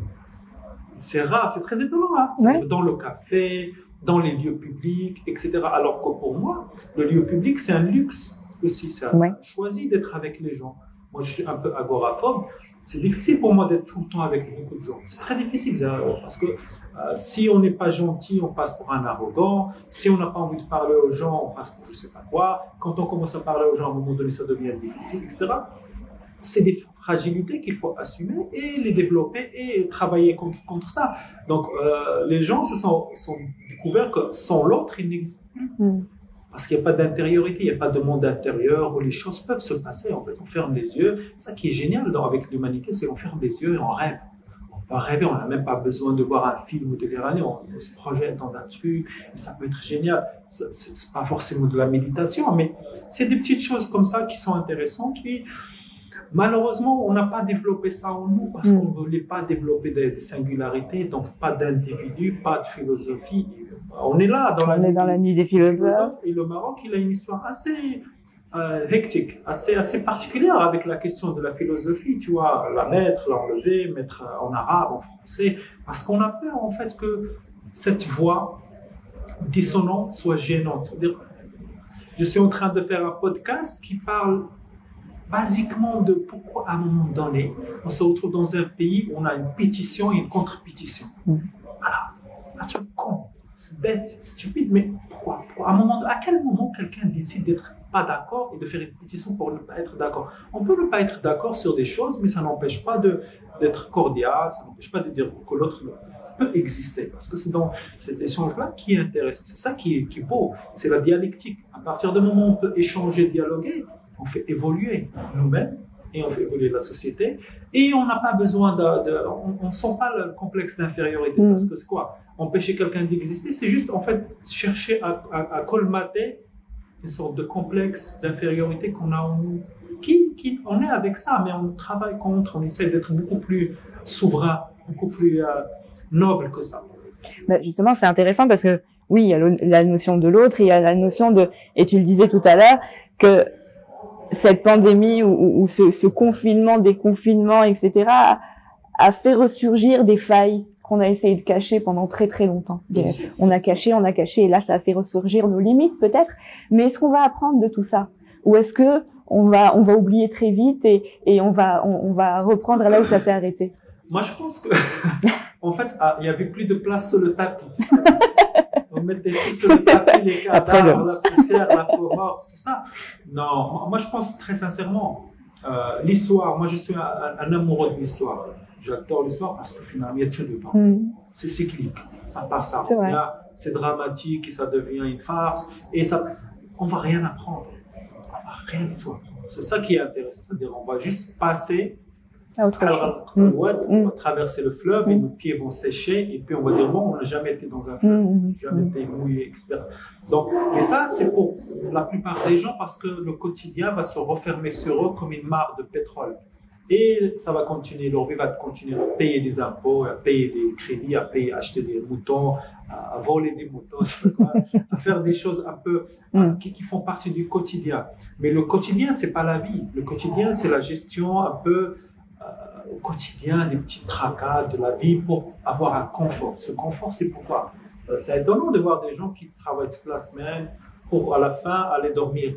C'est rare, c'est très étonnant. Hein, ouais. Dans le café, dans les lieux publics, etc. Alors que pour moi, le lieu public, c'est un luxe aussi. C'est choisi d'être avec les gens. Moi, je suis un peu agoraphobe. C'est difficile pour moi d'être tout le temps avec beaucoup de gens. C'est très difficile parce que si on n'est pas gentil, on passe pour un arrogant. Si on n'a pas envie de parler aux gens, on passe pour je ne sais pas quoi. Quand on commence à parler aux gens, à un moment donné, ça devient difficile, etc. C'est des fragilités qu'il faut assumer et les développer et travailler contre ça. Donc, les gens se sont découverts que sans l'autre, ils n'existent plus. Parce qu'il n'y a pas d'intériorité, il n'y a pas de monde intérieur où les choses peuvent se passer. En fait, on ferme les yeux. Ça qui est génial avec l'humanité, c'est qu'on ferme les yeux et on rêve. On peut rêver, on n'a même pas besoin de voir un film ou de lire un livre. On se projette dans un truc et ça peut être génial. C'est pas forcément de la méditation, mais c'est des petites choses comme ça qui sont intéressantes. Puis, malheureusement, on n'a pas développé ça en nous parce qu'on ne voulait pas développer des singularités, donc pas d'individu, pas de philosophie. On est là dans la nuit des philosophes. Et le Maroc, il a une histoire assez hectique, assez particulière avec la question de la philosophie. Tu vois, la mettre, l'enlever, mettre en arabe, en français, parce qu'on a peur en fait que cette voix dissonante soit gênante. C'est-à-dire, je suis en train de faire un podcast qui parle basiquement de pourquoi à un moment donné, on se retrouve dans un pays où on a une pétition et une contre-pétition. Voilà, un truc con, c'est bête, stupide, mais pourquoi, à quel moment quelqu'un décide d'être pas d'accord et de faire une pétition pour ne pas être d'accord? On peut ne pas être d'accord sur des choses, mais ça n'empêche pas d'être cordial, ça n'empêche pas de dire que l'autre peut exister, parce que c'est dans cet échange-là qui est intéressant. C'est ça qui est beau, c'est la dialectique. À partir du moment où on peut échanger, dialoguer, on fait évoluer nous-mêmes et on fait évoluer la société. Et on n'a pas besoin on ne sent pas le complexe d'infériorité, parce que c'est quoi? Empêcher quelqu'un d'exister, c'est juste en fait chercher à colmater une sorte de complexe d'infériorité qu'on a en nous. On est avec ça, mais on travaille contre, on essaie d'être beaucoup plus souverain, beaucoup plus noble que ça. Bah justement, c'est intéressant parce que oui, il y a la notion de l'autre, il y a la notion de, et tu le disais tout à l'heure, que cette pandémie ou ce confinement, déconfinement, etc., a fait ressurgir des failles qu'on a essayé de cacher pendant très très longtemps. On a caché, et là ça a fait ressurgir nos limites peut-être. Mais est-ce qu'on va apprendre de tout ça? Ou est-ce que on va oublier très vite et on va reprendre là où ça s'est arrêté? Moi je pense que en fait il y avait plus de place sur le tapis. Tu sais. On mettait tout sur le tapis, les cadavres, la poussière, la peau morte, tout ça. Non, moi je pense très sincèrement, l'histoire, moi je suis un amoureux de l'histoire. J'adore l'histoire parce que finalement il y a tout dedans. C'est cyclique, ça part, ça revient, c'est dramatique et ça devient une farce. Et ça, on va rien apprendre. On va rien du tout apprendre. C'est ça qui est intéressant, c'est-à-dire on va juste passer. On va traverser le fleuve et nos pieds vont sécher et puis on va dire bon, on n'a jamais été dans un fleuve, jamais été mouillé, etc. Donc, et ça c'est pour la plupart des gens parce que le quotidien va se refermer sur eux comme une mare de pétrole. Et ça va continuer, leur vie va continuer à payer des impôts, à payer des crédits, à acheter des moutons, à voler des moutons, je sais pas quoi, à faire des choses un peu qui font partie du quotidien. Mais le quotidien, c'est pas la vie. Le quotidien, c'est la gestion un peu au quotidien des petits tracas de la vie pour avoir un confort. Ce confort, c'est pourquoi c'est étonnant de voir des gens qui travaillent toute la semaine pour à la fin aller dormir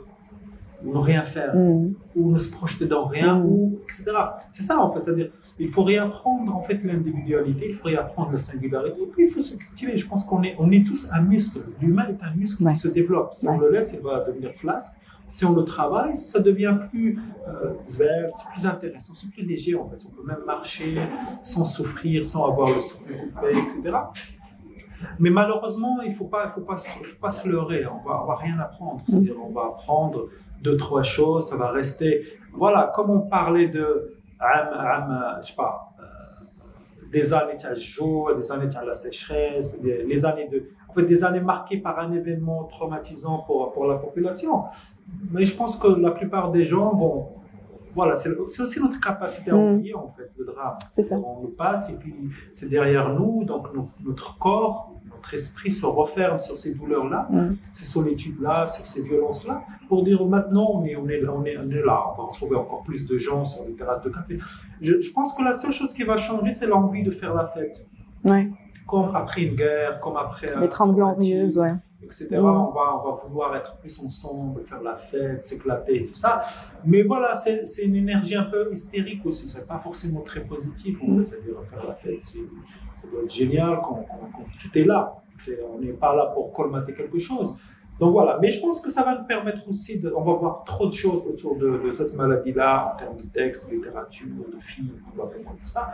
ou ne rien faire ou ne se projeter dans rien ou etc. C'est ça en fait, c'est-à-dire il faut réapprendre en fait l'individualité, il faut réapprendre la singularité et puis il faut se cultiver. Je pense qu'on est tous un muscle. L'humain est un muscle qui se développe. Si on le laisse, il va devenir flasque. Si on le travaille, ça devient plus vert, c'est plus intéressant, c'est plus léger en fait. On peut même marcher sans souffrir, sans avoir le souffle coupé, etc. Mais malheureusement, il faut pas se leurrer. On va rien apprendre. C'est-à-dire, on va apprendre 2-3 choses, ça va rester. Voilà, comme on parlait de, je sais pas, des années à jour, des années à la sécheresse, des années marquées par un événement traumatisant pour la population. Mais je pense que la plupart des gens vont, voilà, c'est aussi notre capacité à oublier en fait le drame. On le passe et puis c'est derrière nous, donc notre corps, notre esprit se referme sur ces douleurs-là, ces solitudes-là, sur ces violences-là, pour dire maintenant on est là, on va retrouver encore plus de gens sur les terrasses de café. Je pense que la seule chose qui va changer, c'est l'envie de faire la fête. Ouais. Comme après une guerre, comme après les Trente Glorieuses, etc. On va vouloir être plus ensemble, faire la fête, s'éclater, tout ça. Mais voilà, c'est une énergie un peu hystérique aussi. C'est pas forcément très positif. C'est-à-dire faire la fête, ça doit être génial quand tout est là. On n'est pas là pour colmater quelque chose. Donc voilà. Mais je pense que ça va nous permettre aussi on va voir trop de choses autour de cette maladie-là, en termes de texte, de littérature, de films, tout ça.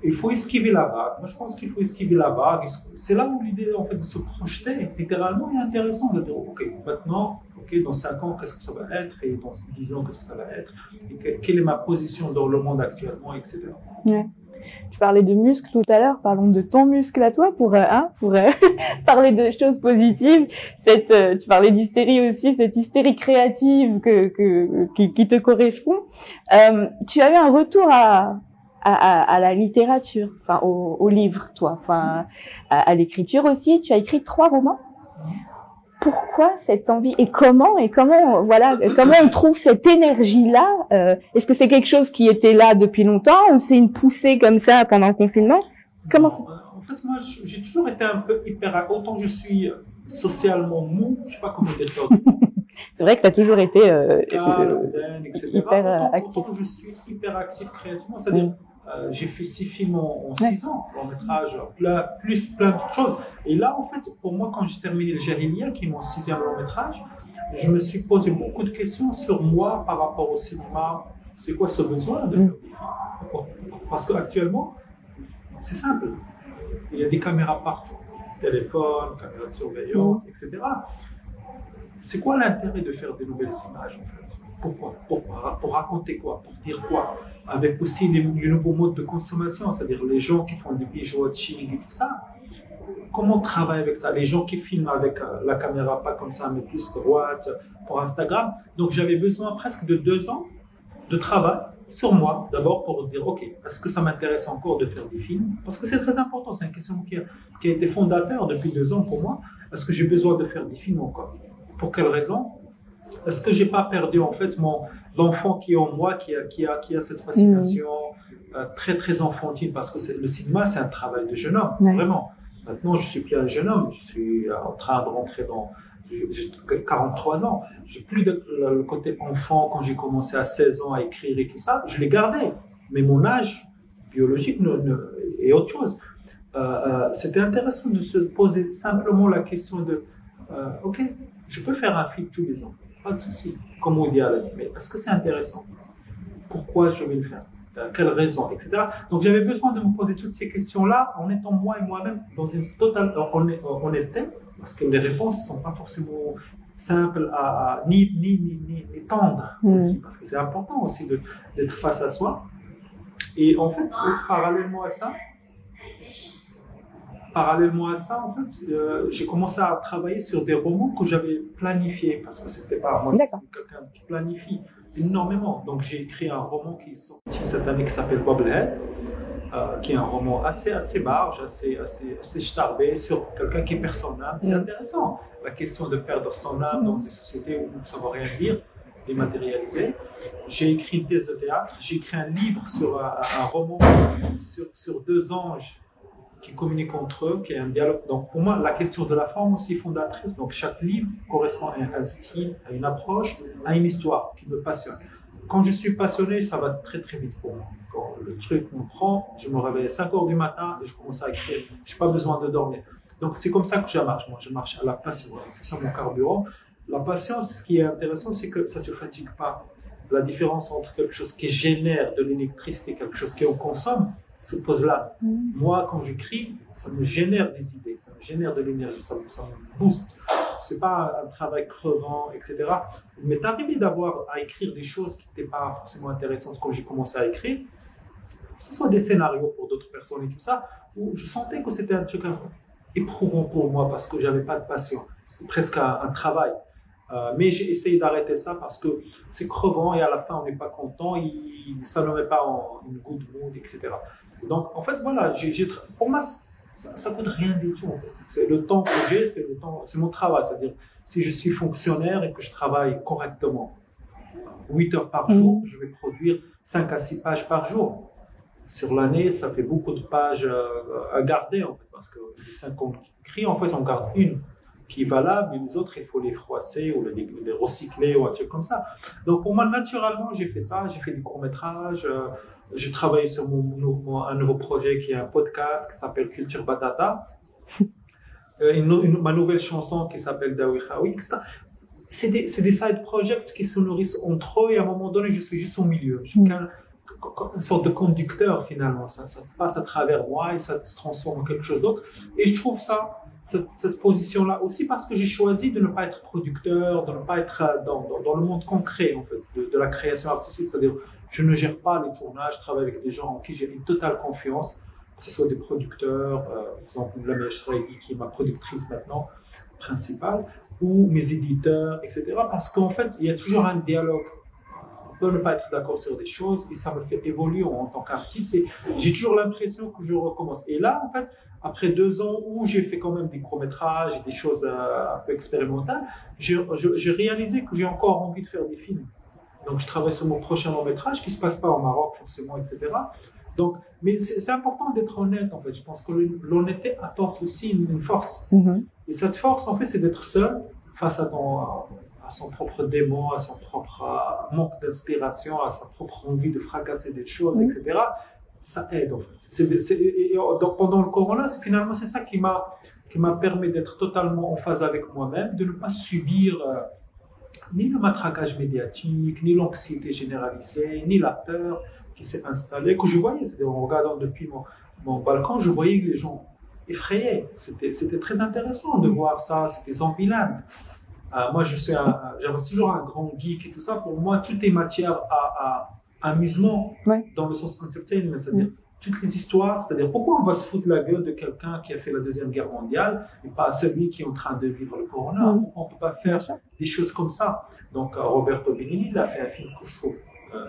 Il faut esquiver la vague. Moi, je pense qu'il faut esquiver la vague. C'est là où l'idée, en fait, de se projeter, littéralement, est intéressante. De dire, OK, maintenant, dans 5 ans, qu'est-ce que ça va être? Et dans 10 ans, qu'est-ce que ça va être? Et quelle est ma position dans le monde actuellement, etc. Ouais. Tu parlais de muscles tout à l'heure. Parlons de ton muscle à toi pour parler de choses positives. Tu parlais d'hystérie aussi, cette hystérie créative qui te correspond. Tu as eu un retour à la littérature, enfin au livre, toi, enfin à l'écriture aussi. Tu as écrit 3 romans. Pourquoi cette envie et comment on trouve cette énergie-là? Est-ce que c'est quelque chose qui était là depuis longtemps ou c'est une poussée comme ça pendant le confinement? Comment ça? En fait, moi, j'ai toujours été un peu autant je suis socialement mou, je sais pas comment dire ça. C'est vrai que tu as toujours été zen, etc. hyper actif. Autant je suis hyper actif créativement, c'est-à-dire j'ai fait 6 films en 6 ans, long métrage, plus plein de choses. Et là, en fait, pour moi, quand j'ai terminé le Jérémia, qui est mon 6e long métrage, je me suis posé beaucoup de questions sur moi par rapport au cinéma. C'est quoi ce besoin de faire des films? Parce qu'actuellement, c'est simple. Il y a des caméras partout. Téléphone, caméras de surveillance, etc. C'est quoi l'intérêt de faire des nouvelles images en fait? Pourquoi? Pour raconter quoi? Pour dire quoi? Avec aussi les nouveaux modes de consommation, c'est-à-dire les gens qui font du binge-watching et tout ça. Comment on travaille avec ça? Les gens qui filment avec la caméra, pas comme ça, mais plus droite, pour Instagram. Donc j'avais besoin presque de 2 ans de travail sur moi, d'abord pour dire, ok, est-ce que ça m'intéresse encore de faire des films? Parce que c'est très important, c'est une question qui a été fondateur depuis 2 ans pour moi. Est-ce que j'ai besoin de faire des films encore? Pour quelle raison? Est-ce que j'ai pas perdu en fait l'enfant qui est en moi, qui a cette fascination très très enfantine? Parce que le cinéma, c'est un travail de jeune homme, vraiment. Maintenant, je suis plus un jeune homme, je suis en train de rentrer dans... J'ai 43 ans, j'ai plus le côté enfant quand j'ai commencé à 16 ans à écrire et tout ça, je l'ai gardé. Mais mon âge biologique est autre chose. C'était intéressant de se poser simplement la question de ok, je peux faire un film tous les ans, pas de souci, comme on dit à la vie, mais est-ce que c'est intéressant? Pourquoi je vais le faire? Quelles raisons, etc. Donc j'avais besoin de me poser toutes ces questions-là en étant moi et moi-même dans une totale honnêteté, parce que les réponses ne sont pas forcément simples ni tendres aussi, parce que c'est important aussi d'être face à soi. Et en fait, parallèlement à ça, en fait, j'ai commencé à travailler sur des romans que j'avais planifiés, parce que c'était pas moi, quelqu'un qui planifie énormément. Donc j'ai écrit un roman qui est sorti cette année qui s'appelle Bobblehead, qui est un roman assez large, assez starbé sur quelqu'un qui perd son âme. C'est intéressant, la question de perdre son âme dans des sociétés où ça ne veut rien dire, dématérialisé. J'ai écrit une pièce de théâtre, j'ai écrit un livre sur un roman sur 2 anges qui communiquent entre eux, qui est un dialogue. Donc pour moi, la question de la forme aussi fondatrice. Donc chaque livre correspond à un style, à une approche, à une histoire qui me passionne. Quand je suis passionné, ça va très très vite pour moi. Quand le truc me prend, je me réveille à 5 heures du matin et je commence à écrire. Je n'ai pas besoin de dormir. Donc c'est comme ça que je marche. Moi, je marche à la passion. C'est ça mon carburant. La patience, ce qui est intéressant, c'est que ça ne te fatigue pas. La différence entre quelque chose qui génère de l'électricité et quelque chose qu'on consomme se pose là. Moi, quand j'écris, ça me génère des idées, ça me génère de l'énergie, ça me booste. C'est pas un travail crevant, etc. Il m'est arrivé à écrire des choses qui n'étaient pas forcément intéressantes quand j'ai commencé à écrire, que ce soit des scénarios pour d'autres personnes et tout ça, où je sentais que c'était un truc éprouvant pour moi parce que j'avais pas de passion. C'était presque un travail. Mais j'ai essayé d'arrêter ça parce que c'est crevant et à la fin on n'est pas content, ça ne met pas en une good mood, etc. Donc en fait voilà, pour moi ça coûte rien du tout. En fait. C'est le temps que j'ai, c'est mon travail. C'est-à-dire si je suis fonctionnaire et que je travaille correctement, 8 heures par jour, je vais produire 5 à 6 pages par jour. Sur l'année, ça fait beaucoup de pages à garder en fait, parce que les 50 écrits, en fait on garde une qui est valable, mais les autres, il faut les froisser ou les recycler ou un truc comme ça. Donc pour moi, naturellement, j'ai fait ça, j'ai fait des courts-métrages, j'ai travaillé sur un nouveau projet qui est un podcast qui s'appelle Culture Batata, ma nouvelle chanson qui s'appelle Dawi Khawi, etc. C'est des side projects qui se nourrissent entre eux et à un moment donné, je suis juste au milieu. Je suis une sorte de conducteur finalement, ça passe à travers moi et ça se transforme en quelque chose d'autre. Et je trouve cette position-là aussi parce que j'ai choisi de ne pas être producteur, de ne pas être dans le monde concret en fait, de la création artistique, c'est-à-dire je ne gère pas les tournages, je travaille avec des gens en qui j'ai une totale confiance, que ce soit des producteurs, par exemple Lamia Shraïdi qui est ma productrice maintenant principale, ou mes éditeurs, etc. Parce qu'en fait, il y a toujours un dialogue. On peut ne pas être d'accord sur des choses et ça me fait évoluer en tant qu'artiste et j'ai toujours l'impression que je recommence. Et là, en fait, après 2 ans où j'ai fait quand même des courts-métrages et des choses un peu expérimentales, j'ai réalisé que j'ai encore envie de faire des films. Donc, je travaille sur mon prochain long-métrage qui ne se passe pas au Maroc forcément, etc. Donc, mais c'est important d'être honnête, en fait. Je pense que l'honnêteté apporte aussi une force. Et cette force, en fait, c'est d'être seul face à son propre démon, à son propre manque d'inspiration, à sa propre envie de fracasser des choses, etc. Ça aide en fait. Donc pendant le corona, finalement c'est ça qui m'a permis d'être totalement en phase avec moi-même, de ne pas subir ni le matraquage médiatique, ni l'anxiété généralisée, ni la peur qui s'est installée, que je voyais, c'est-à-dire en regardant depuis mon balcon, je voyais que les gens effrayés. C'était très intéressant de voir ça, c'était Zombieland. Moi, j'avais toujours un grand geek et tout ça. Pour moi, tout est matière à amusement, dans le sens entertainment, c'est-à-dire toutes les histoires, c'est-à-dire pourquoi on va se foutre la gueule de quelqu'un qui a fait la Deuxième Guerre mondiale et pas celui qui est en train de vivre le corona. Pourquoi on ne peut pas faire des choses comme ça? Donc, Roberto Benigni, il a fait un film que je trouve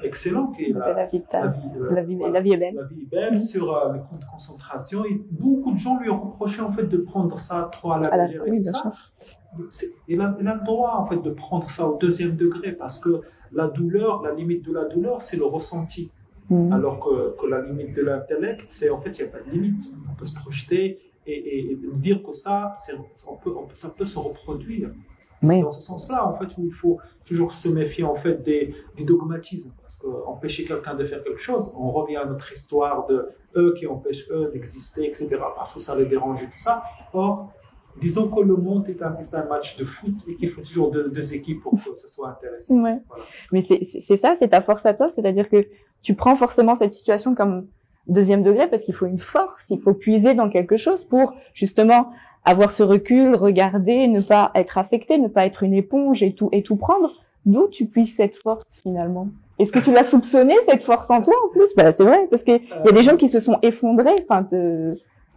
excellent, qui est la vie est belle. La vie est belle, sur les camps de concentration. Et beaucoup de gens lui ont reproché en fait de prendre ça trop à la légère et tout ça. Il a le droit en fait de prendre ça au deuxième degré, parce que la douleur, la limite de la douleur, c'est le ressenti. Alors que la limite de l'intellect, c'est en fait, il n'y a pas de limite. On peut se projeter et dire que ça peut se reproduire. C'est dans ce sens-là, en fait, où il faut toujours se méfier en fait des dogmatismes, parce qu'empêcher quelqu'un de faire quelque chose, on revient à notre histoire de eux qui empêchent eux d'exister, etc., parce que ça les dérange et tout ça. Or, disons que le monde est un match de foot et qu'il faut toujours deux équipes pour que ce soit intéressant. Voilà. Mais c'est ça, c'est ta force à toi, c'est-à-dire que tu prends forcément cette situation comme deuxième degré parce qu'il faut une force, il faut puiser dans quelque chose pour justement avoir ce recul, regarder, ne pas être affecté, ne pas être une éponge et tout prendre. D'où tu puisses cette force finalement? Est-ce que tu l'as soupçonné, cette force en toi en plus? C'est vrai, parce qu'il y a des gens qui se sont effondrés,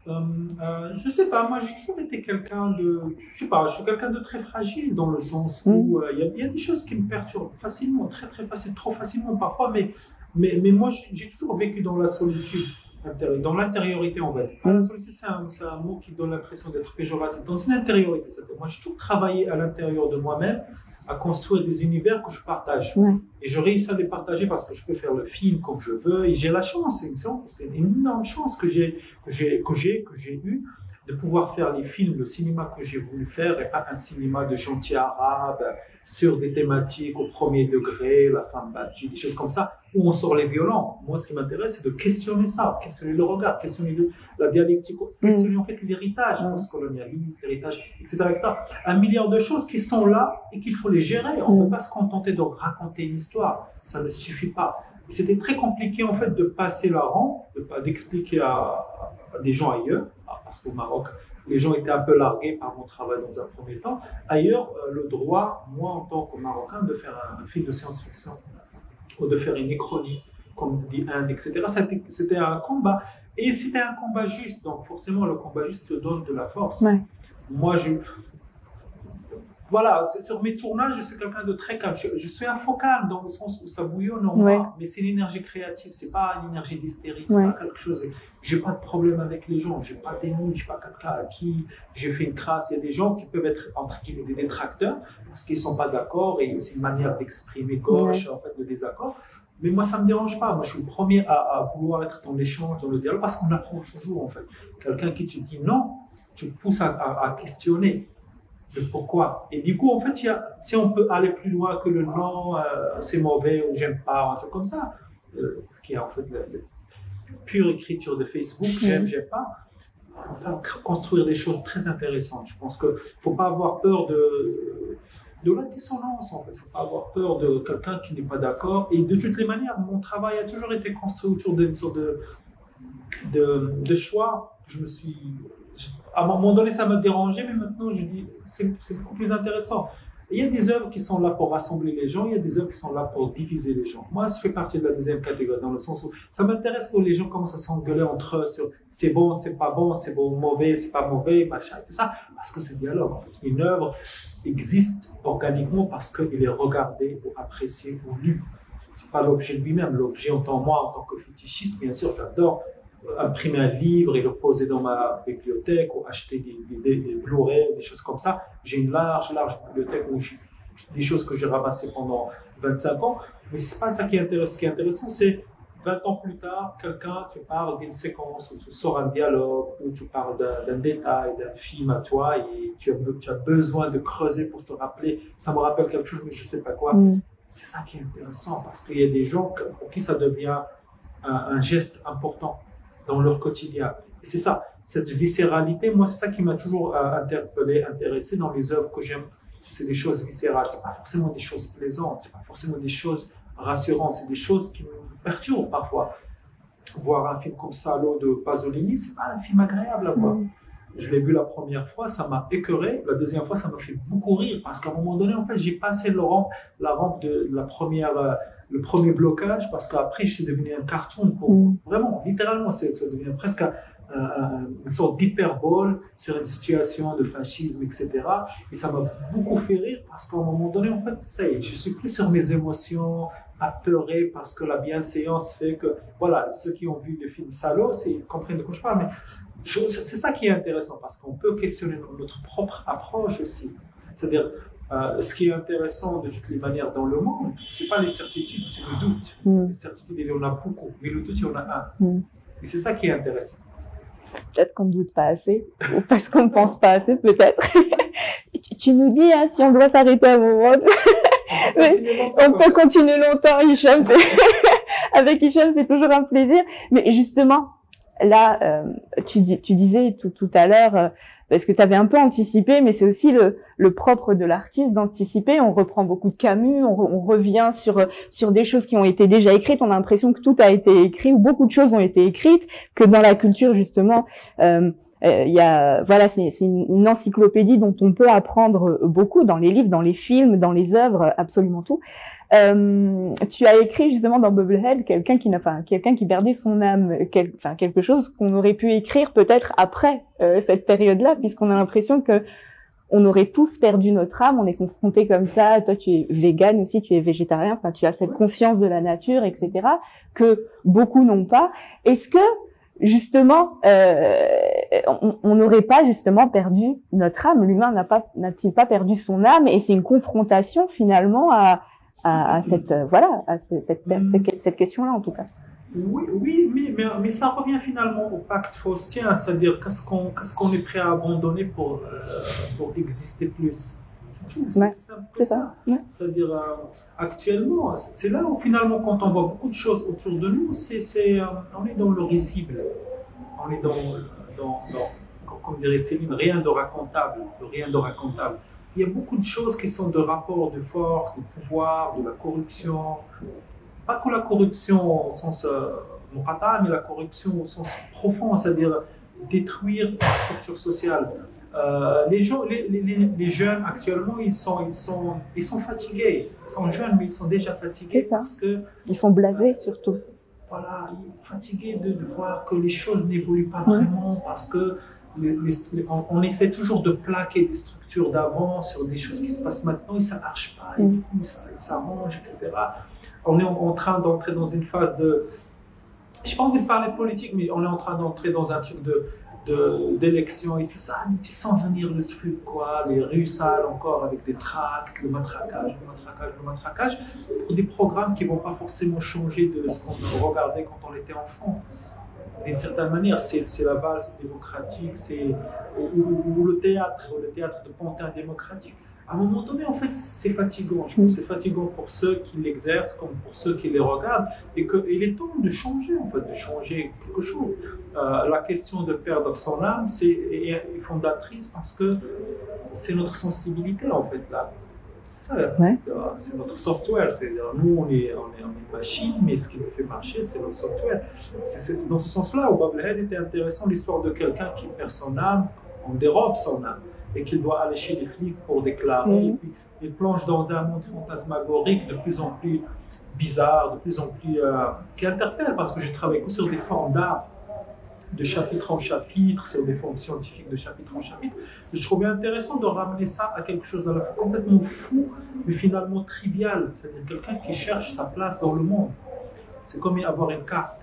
je sais pas, moi j'ai toujours été quelqu'un je suis quelqu'un de très fragile dans le sens où il y a des choses qui me perturbent facilement, très facile, trop facilement parfois, mais moi j'ai toujours vécu dans la solitude, dans l'intériorité en fait. La solitude c'est un mot qui donne l'impression d'être péjoratif, dans une intériorité. Moi j'ai toujours travaillé à l'intérieur de moi-même, à construire des univers que je partage. Et je réussis à les partager parce que je peux faire le film comme je veux. Et j'ai la chance, c'est une énorme chance que j'ai eue de pouvoir faire les films, le cinéma que j'ai voulu faire, et pas un cinéma de gentil arabe sur des thématiques au premier degré, la femme battue, des choses comme ça, où on sort les violents. Moi, ce qui m'intéresse, c'est de questionner ça, questionner le regard, questionner la dialectique, questionner en fait l'héritage post-colonialiste, l'héritage, etc., etc. Un milliard de choses qui sont là et qu'il faut les gérer. On ne peut pas se contenter de raconter une histoire. Ça ne suffit pas. Et c'était très compliqué en fait de passer la rampe, d'expliquer à des gens ailleurs, parce qu'au Maroc, les gens étaient un peu largués par mon travail dans un premier temps. Ailleurs, le droit, moi en tant que Marocain, de faire un film de science-fiction ou de faire une uchronie, comme dit Inde, etc., c'était un combat. Et c'était un combat juste, donc forcément le combat juste te donne de la force. Moi, voilà, sur mes tournages, je suis quelqu'un de très calme. Je suis un focal dans le sens où ça bouillonne en moi, mais c'est l'énergie créative, c'est pas une énergie d'hystérie, c'est pas quelque chose. J'ai pas de problème avec les gens, j'ai pas d'ennemis, j'ai pas quelqu'un à qui j'ai fait une crasse. Il y a des gens qui peuvent être entre guillemets des détracteurs parce qu'ils sont pas d'accord et c'est une manière d'exprimer gauche, en fait, le désaccord. Mais moi, ça me dérange pas. Moi, je suis le premier à vouloir être dans l'échange, dans le dialogue, parce qu'on apprend toujours, en fait. Quelqu'un qui te dit non, tu te pousses à questionner le pourquoi. Et du coup, en fait, si on peut aller plus loin que le non, c'est mauvais ou j'aime pas, un truc comme ça, ce qui est en fait la pure écriture de Facebook, j'aime pas, on peut construire des choses très intéressantes. Je pense qu'il ne faut pas avoir peur de la dissonance, en fait. Il ne faut pas avoir peur de quelqu'un qui n'est pas d'accord. Et de toutes les manières, mon travail a toujours été construit autour d'une sorte de choix. À un moment donné, ça me dérangeait, mais maintenant, je dis, c'est beaucoup plus intéressant. Et il y a des œuvres qui sont là pour rassembler les gens, il y a des œuvres qui sont là pour diviser les gens. Moi, je fais partie de la deuxième catégorie, dans le sens où ça m'intéresse quand les gens commencent à s'engueuler entre eux sur c'est bon, c'est pas bon, c'est bon, mauvais, c'est pas mauvais, machin, tout ça, parce que c'est dialogue. En fait. Une œuvre existe organiquement parce qu'il est regardé ou apprécié ou lu. C'est pas l'objet lui-même. L'objet, en tant que fétichiste, bien sûr, j'adore imprimer un livre et le poser dans ma bibliothèque ou acheter des Blu-ray ou des choses comme ça. J'ai une large bibliothèque où j'ai des choses que j'ai ramassées pendant 25 ans. Mais c'est pas ça qui est intéressant. Ce qui est intéressant, c'est 20 ans plus tard, tu parles d'une séquence où tu sors un dialogue, où tu parles d'un détail, d'un film à toi, et tu as besoin de creuser pour te rappeler, ça me rappelle quelque chose, mais je ne sais pas quoi. C'est ça qui est intéressant, parce qu'il y a des gens pour qui ça devient un geste important dans leur quotidien. Et c'est ça, cette viscéralité, moi, c'est ça qui m'a toujours interpellé, intéressé dans les œuvres que j'aime. C'est des choses viscérales, c'est pas forcément des choses plaisantes, c'est pas forcément des choses rassurantes, c'est des choses qui me perturbent parfois. Voir un film comme Salo de Pasolini, c'est pas un film agréable à voir. Je l'ai vu la première fois, ça m'a écœuré. La deuxième fois, ça m'a fait beaucoup rire parce qu'à un moment donné, en fait, j'ai passé la rampe de la première, le premier blocage parce qu'après, je suis devenu un cartoon. Vraiment, littéralement, ça devient presque une sorte d'hyperbole sur une situation de fascisme, etc. Et ça m'a beaucoup fait rire parce qu'à un moment donné, en fait, ça y est, je suis plus sur mes émotions, à pleurer parce que la bienséance fait que, voilà, ceux qui ont vu le film Salo, ils comprennent de quoi je parle, mais c'est ça qui est intéressant parce qu'on peut questionner notre propre approche aussi. C'est-à-dire, ce qui est intéressant de toutes les manières dans le monde, c'est pas les certitudes, c'est le doute. Les certitudes, il y en a beaucoup, mais le doute, il y en a un. Et c'est ça qui est intéressant. Peut-être qu'on ne doute pas assez, ou parce qu'on ne pense pas assez, peut-être. Tu nous dis, hein, si on doit s'arrêter à un moment. On peut continuer longtemps, Hicham. Avec Hicham, c'est toujours un plaisir. Mais justement, là, tu disais tout à l'heure, parce que tu avais un peu anticipé, mais c'est aussi le propre de l'artiste d'anticiper. On reprend beaucoup de Camus, on revient sur des choses qui ont été déjà écrites. On a l'impression que tout a été écrit, ou beaucoup de choses ont été écrites, que dans la culture, justement, il y a, voilà, c'est une encyclopédie dont on peut apprendre beaucoup dans les livres, dans les films, dans les œuvres, absolument tout. Tu as écrit justement dans Bubblehead quelqu'un qui perdait son âme, quelque chose qu'on aurait pu écrire peut-être après cette période-là, puisqu'on a l'impression que on aurait tous perdu notre âme. On est confronté comme ça. Toi, tu es végane aussi, tu es végétarien. Enfin, tu as cette conscience de la nature, etc., que beaucoup n'ont pas. Est-ce que justement, on n'aurait pas justement perdu notre âme? L'humain n'a-t-il pas perdu son âme? Et c'est une confrontation finalement à cette question-là, en tout cas. Oui, mais ça revient finalement au pacte faustien, c'est-à-dire qu'est-ce qu'on est prêt à abandonner pour exister plus. C'est tout, c'est ça. Ouais. C'est-à-dire, actuellement, c'est là où finalement, quand on voit beaucoup de choses autour de nous, on est dans le risible. On est dans comme dirait Céline, rien de racontable. Il y a beaucoup de choses qui sont de rapport de force, de pouvoir, de la corruption. Pas que la corruption au sens morata, mais la corruption au sens profond, c'est-à-dire détruire la structure sociale. Les jeunes actuellement, ils sont fatigués. Ils sont jeunes, mais ils sont déjà fatigués parce que ils sont blasés surtout. Voilà, ils sont fatigués de voir que les choses n'évoluent pas vraiment parce que on essaie toujours de plaquer des structures d'avant sur des choses qui se passent maintenant et ça marche pas. Et du coup, ça s'arrange, etc. On est en train d'entrer dans une phase de... Je n'ai pas envie de parler de politique, mais on est en train d'entrer dans un truc d'élection et tout ça. Mais tu sens venir le truc, quoi. Les rues sales encore avec des tracts, le matraquage, pour des programmes qui ne vont pas forcément changer de ce qu'on regardait quand on était enfant. D'une certaine manière, c'est la valse démocratique, ou le théâtre de Pantin démocratique. À un moment donné, en fait, c'est fatigant. Je pense que c'est fatigant pour ceux qui l'exercent comme pour ceux qui les regardent. Et qu'il est temps de changer, en fait, de changer quelque chose. La question de perdre son âme est fondatrice parce que c'est notre sensibilité, en fait, là. C'est ça, c'est notre software. Nous, on est une machine, mais ce qui nous fait marcher, c'est notre software. C'est dans ce sens-là où Bubblehead était intéressant, l'histoire de quelqu'un qui perd son âme, on dérobe son âme. Et qu'il doit aller chez les flics pour déclarer. Et puis, il plonge dans un monde fantasmagorique de plus en plus bizarre, de plus en plus... qui interpelle, parce que j'ai travaillé sur des formes d'art, de chapitre en chapitre, sur des formes scientifiques de chapitre en chapitre. Je trouvais intéressant de ramener ça à quelque chose de complètement fou, mais finalement trivial. C'est-à-dire quelqu'un qui cherche sa place dans le monde. C'est comme avoir une carte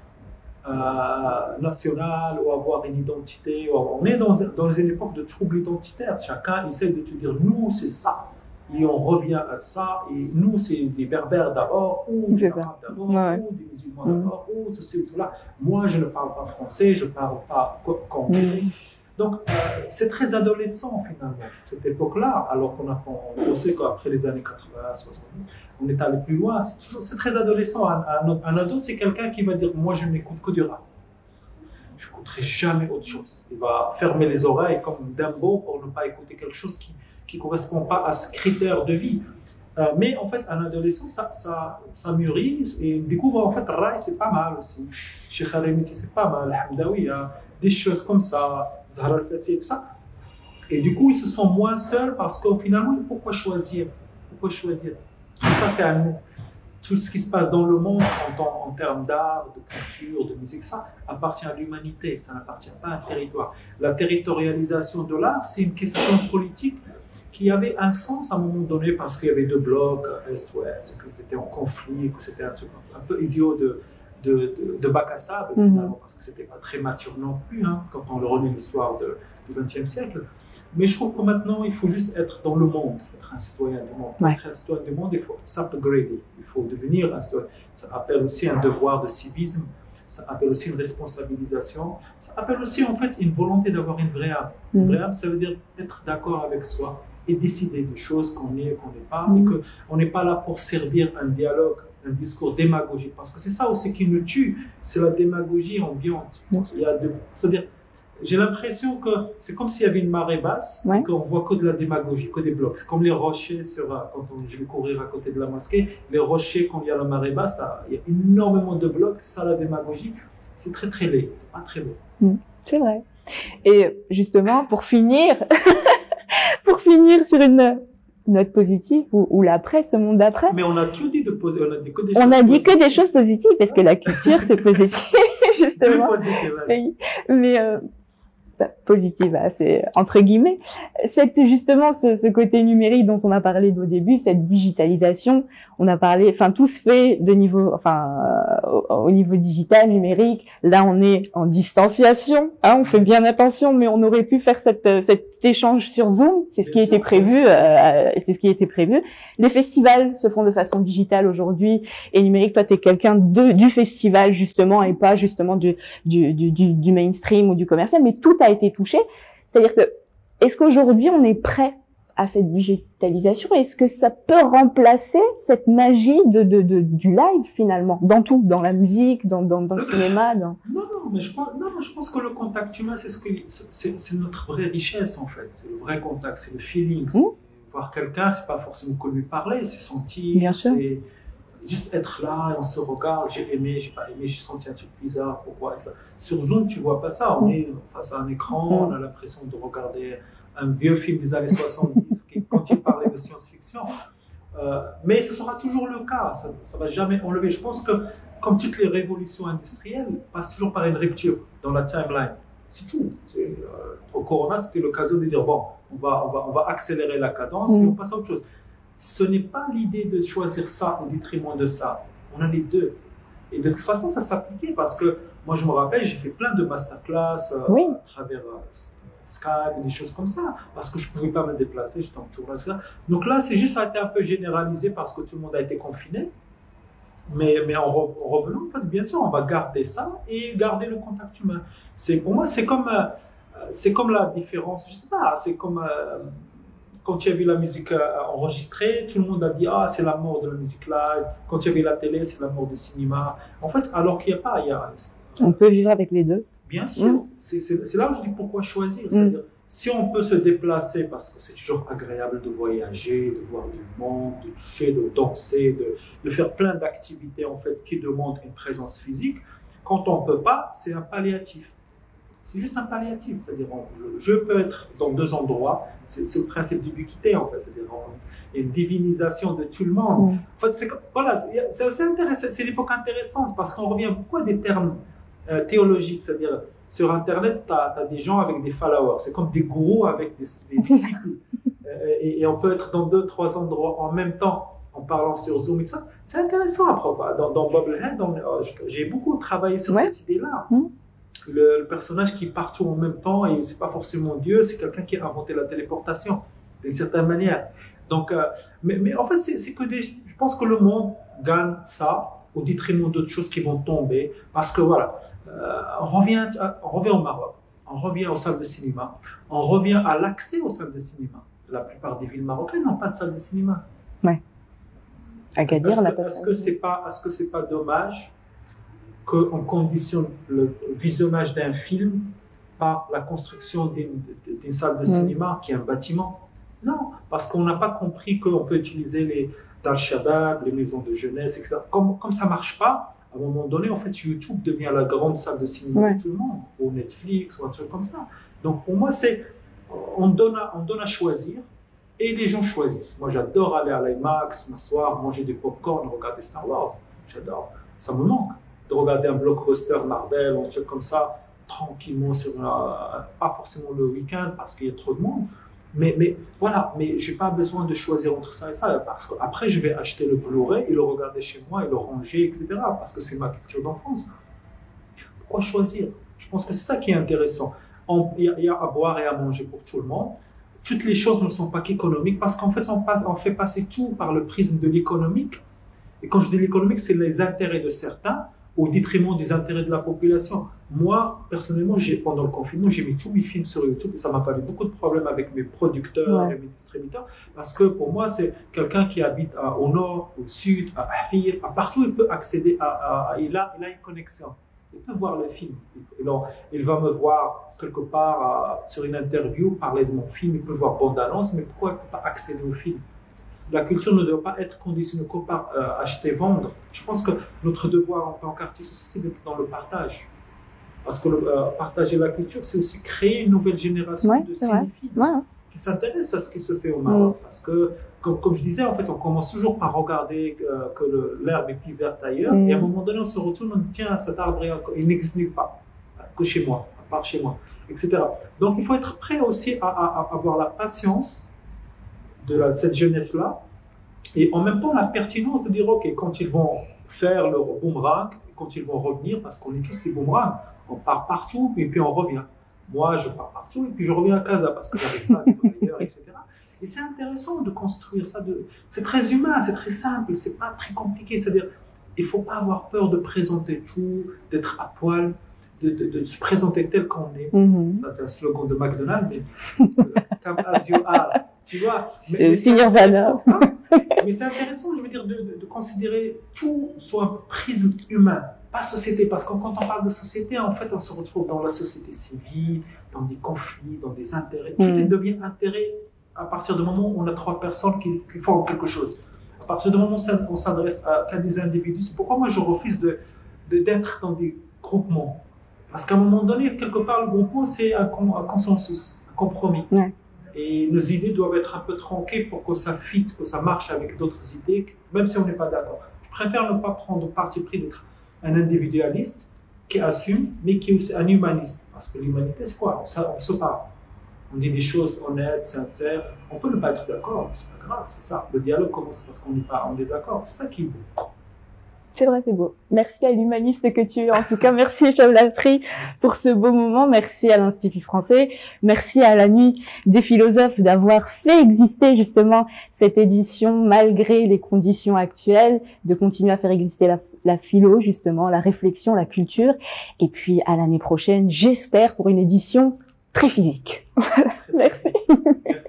nationale ou avoir une identité. On est dans une époque de troubles identitaires. Chacun essaie de te dire, nous, c'est ça. et on revient à ça. Et nous, c'est des berbères d'abord, ou des arabes d'abord, ou des musulmans d'abord, ou ceci ou cela. Moi, je ne parle pas français, je ne parle pas anglais. Donc, c'est très adolescent finalement, cette époque-là, alors on sait qu'après les années 80, 70, on est allé plus loin. C'est très adolescent. Un ado, c'est quelqu'un qui va dire « moi, je n'écoute que du rap. Je n'écouterai jamais autre chose. » Il va fermer les oreilles comme Dumbo pour ne pas écouter quelque chose qui ne correspond pas à ce critère de vie. Mais en fait, un adolescent, ça mûrit et il découvre en fait Rai, c'est pas mal aussi. Cheikh Harimiti, c'est pas mal. Hamdawi, des choses comme ça. Zahra al-Fassi et tout ça. Et du coup, ils se sentent moins seuls parce qu'au finalement, pourquoi choisir? Pourquoi choisir? Tout ça, c'est à nous. Tout ce qui se passe dans le monde en termes d'art, de culture, de musique, ça appartient à l'humanité, ça n'appartient pas à un territoire. La territorialisation de l'art, c'est une question politique qui avait un sens à un moment donné parce qu'il y avait deux blocs, Est-Ouest, que c'était en conflit, que c'était un truc un peu idiot de bac à sable, finalement, parce que c'était pas très mature non plus, hein, quand on relit l'histoire du XXe siècle. Mais je trouve que maintenant, il faut juste être dans le monde, être un citoyen du monde. Pour être un citoyen du monde, il faut s'upgrader, il faut devenir un citoyen. Ça appelle aussi un devoir de civisme, ça appelle aussi une responsabilisation, ça appelle aussi en fait une volonté d'avoir une vraie âme. Une vraie âme, ça veut dire être d'accord avec soi et décider des choses qu'on est et qu'on n'est pas, et qu'on n'est pas là pour servir un dialogue, un discours démagogique, parce que c'est ça aussi qui nous tue, c'est la démagogie ambiante. C'est-à-dire, j'ai l'impression que c'est comme s'il y avait une marée basse, et qu'on voit que de la démagogie, que des blocs. C'est comme les rochers, quand je vais courir à côté de la mosquée, les rochers, quand il y a la marée basse, il y a énormément de blocs, c'est ça la démagogie, c'est très très laid, c'est pas très beau. C'est vrai. Et justement, pour finir, sur une note positive ou l'après, ce monde d'après. Mais on a tout dit on a dit que des choses positives parce que la culture c'est positif justement. Mais positive, c'est entre guillemets. Justement ce côté numérique dont on a parlé au début, cette digitalisation, on a parlé, enfin tout se fait au niveau digital, numérique. Là on est en distanciation, hein, on fait bien attention, mais on aurait pu faire cet échange sur Zoom, c'est ce qui était prévu, Les festivals se font de façon digitale aujourd'hui et numérique. Toi, t'es quelqu'un du festival justement et pas justement du mainstream ou du commercial, mais tout a été touché. C'est-à-dire que est-ce qu'aujourd'hui on est prêt à cette digitalisation? Est-ce que ça peut remplacer cette magie du live finalement, dans tout, dans la musique, dans le cinéma, Non, mais je pense que le contact humain, c'est notre vraie richesse en fait. C'est le vrai contact, c'est le feeling. Voir quelqu'un, c'est pas forcément que lui parler, c'est sentir, c'est juste être là, on se regarde, j'ai aimé, j'ai pas aimé, j'ai senti un truc bizarre, pourquoi. Sur Zoom, tu vois pas ça, on est face à un écran, on a l'impression de regarder un vieux film des années 70 quand il parlait de science-fiction. Mais ce sera toujours le cas, ça ne va jamais enlever. Je pense que, comme toutes les révolutions industrielles, passe toujours par une rupture dans la timeline. C'est tout. Au Corona, c'était l'occasion de dire bon, on va accélérer la cadence et on passe à autre chose. Ce n'est pas l'idée de choisir ça au détriment de ça. On a les deux. Et de toute façon, ça s'appliquait parce que moi, je me rappelle, j'ai fait plein de masterclass à travers Skype, des choses comme ça, parce que je ne pouvais pas me déplacer, j'étais en tournage là. Donc là, c'est juste, ça a été un peu généralisé parce que tout le monde a été confiné. Mais en revenant, en fait, bien sûr, on va garder ça et garder le contact humain. Pour moi, c'est comme la différence, je sais pas, c'est comme quand il y avait la musique enregistrée, tout le monde a dit « Ah, c'est la mort de la musique live ». Quand il y avait la télé, c'est la mort du cinéma. En fait, alors qu'il n'y a pas, on peut vivre avec les deux. Bien sûr. C'est là où je dis pourquoi choisir. C'est-à-dire, si on peut se déplacer, parce que c'est toujours agréable de voyager, de voir du monde, de toucher, de danser, de faire plein d'activités en fait, qui demandent une présence physique, quand on ne peut pas, c'est un palliatif. C'est juste un palliatif, c'est-à-dire je peux être dans deux endroits, c'est le principe d'ubiquité en fait, c'est-à-dire il y a une divinisation de tout le monde. En fait, c'est aussi intéressant, c'est l'époque intéressante parce qu'on revient beaucoup à des termes théologiques, c'est-à-dire sur Internet, tu as des gens avec des followers, c'est comme des gourous avec des disciples, et on peut être dans 2-3 endroits en même temps en parlant sur Zoom et tout ça. C'est intéressant à propos. Dans Bubblehead, j'ai beaucoup travaillé sur cette idée-là. Le personnage qui est partout en même temps, et c'est pas forcément Dieu, c'est quelqu'un qui a inventé la téléportation, d'une certaine manière. Donc, mais en fait, c'est que je pense que le monde gagne ça au détriment d'autres choses qui vont tomber. Parce que voilà, on revient au Maroc, on revient aux salles de cinéma, on revient à l'accès aux salles de cinéma. La plupart des villes marocaines n'ont pas de salle de cinéma. Ouais. Agadir, on n'a pas de Est-ce que c'est pas dommage qu'on conditionne le visionnage d'un film par la construction d'une salle de cinéma qui est un bâtiment? Non, parce qu'on n'a pas compris qu'on peut utiliser les Dar Shabab, les maisons de jeunesse, etc. Comme ça marche pas, à un moment donné, en fait, YouTube devient la grande salle de cinéma de tout le monde, ou Netflix, ou un truc comme ça. Donc pour moi, on donne à choisir, et les gens choisissent. Moi, j'adore aller à l'IMAX, m'asseoir, manger du popcorn, regarder Star Wars. J'adore. Ça me manque de regarder un blockbuster Marvel, un truc comme ça, tranquillement, pas forcément le week-end, parce qu'il y a trop de monde. Mais voilà, mais j'ai pas besoin de choisir entre ça et ça, parce qu'après, je vais acheter le Blu-ray et le regarder chez moi et le ranger, etc., parce que c'est ma culture d'enfance. Pourquoi choisir? Je pense que c'est ça qui est intéressant. Il y a à boire et à manger pour tout le monde. Toutes les choses ne sont pas qu'économiques, parce qu'en fait, on fait passer tout par le prisme de l'économique. Et quand je dis l'économique, c'est les intérêts de certains au détriment des intérêts de la population. Moi, personnellement, pendant le confinement, j'ai mis tous mes films sur YouTube et ça m'a pas eu beaucoup de problèmes avec mes producteurs et mes distributeurs, parce que pour moi, c'est quelqu'un qui habite au nord, au sud, à Hafir, partout, il peut accéder il a une connexion. Il peut voir le film. Il va me voir quelque part sur une interview, parler de mon film, il peut voir bande-annonce, mais pourquoi il ne peut pas accéder au film? La culture ne doit pas être conditionnée qu'au par acheter, vendre. Je pense que notre devoir en tant qu'artiste aussi, c'est d'être dans le partage. Parce que partager la culture, c'est aussi créer une nouvelle génération de cinéphiles qui s'intéressent à ce qui se fait au Maroc. Parce que, comme je disais, en fait, on commence toujours par regarder que l'herbe est plus verte ailleurs, et à un moment donné, on se retourne, on dit, tiens, cet arbre, il n'existe nulle part, que chez moi, à part chez moi, etc. Donc, il faut être prêt aussi à avoir la patience de cette jeunesse-là, et en même temps la pertinence de dire, ok, quand ils vont faire leur boomerang, quand ils vont revenir, parce qu'on est tous des boomerangs, on part partout, et puis on revient. Moi, je pars partout, et puis je reviens à Casa, parce que j'arrive pas à vivre ailleurs, etc. Et c'est intéressant de construire ça, c'est très humain, c'est très simple, c'est pas très compliqué, c'est-à-dire, il faut pas avoir peur de présenter tout, d'être à poil, de se présenter tel qu'on est. Ça, c'est un slogan de McDonald's, mais comme as you are, tu vois. C'est aussi Nirvana. Mais c'est intéressant, je veux dire, de considérer tout sous un prisme humain, pas société, parce que quand on parle de société, en fait, on se retrouve dans la société civile, dans des conflits, dans des intérêts. Tout devient intérêt à partir du moment où on a trois personnes qui font quelque chose. À partir du moment où on s'adresse qu'à des individus, c'est pourquoi moi je refuse d'être dans des groupements. Parce qu'à un moment donné, quelque part, le groupement, c'est un consensus, un compromis. Et nos idées doivent être un peu tronquées pour que ça fit, que ça marche avec d'autres idées, même si on n'est pas d'accord. Je préfère ne pas prendre parti pris d'être un individualiste qui assume, mais qui est aussi un humaniste. Parce que l'humanité, c'est quoi? On se parle. On dit des choses honnêtes, sincères. On peut ne pas être d'accord, mais c'est pas grave, c'est ça. Le dialogue commence parce qu'on n'est pas en désaccord. C'est ça qui est beau. C'est vrai, c'est beau. Merci à l'humaniste que tu es. En tout cas, merci Cham Lasri pour ce beau moment. Merci à l'Institut français. Merci à la Nuit des philosophes d'avoir fait exister justement cette édition malgré les conditions actuelles, de continuer à faire exister la philo, justement, la réflexion, la culture. Et puis à l'année prochaine, j'espère, pour une édition très physique. Merci. Merci.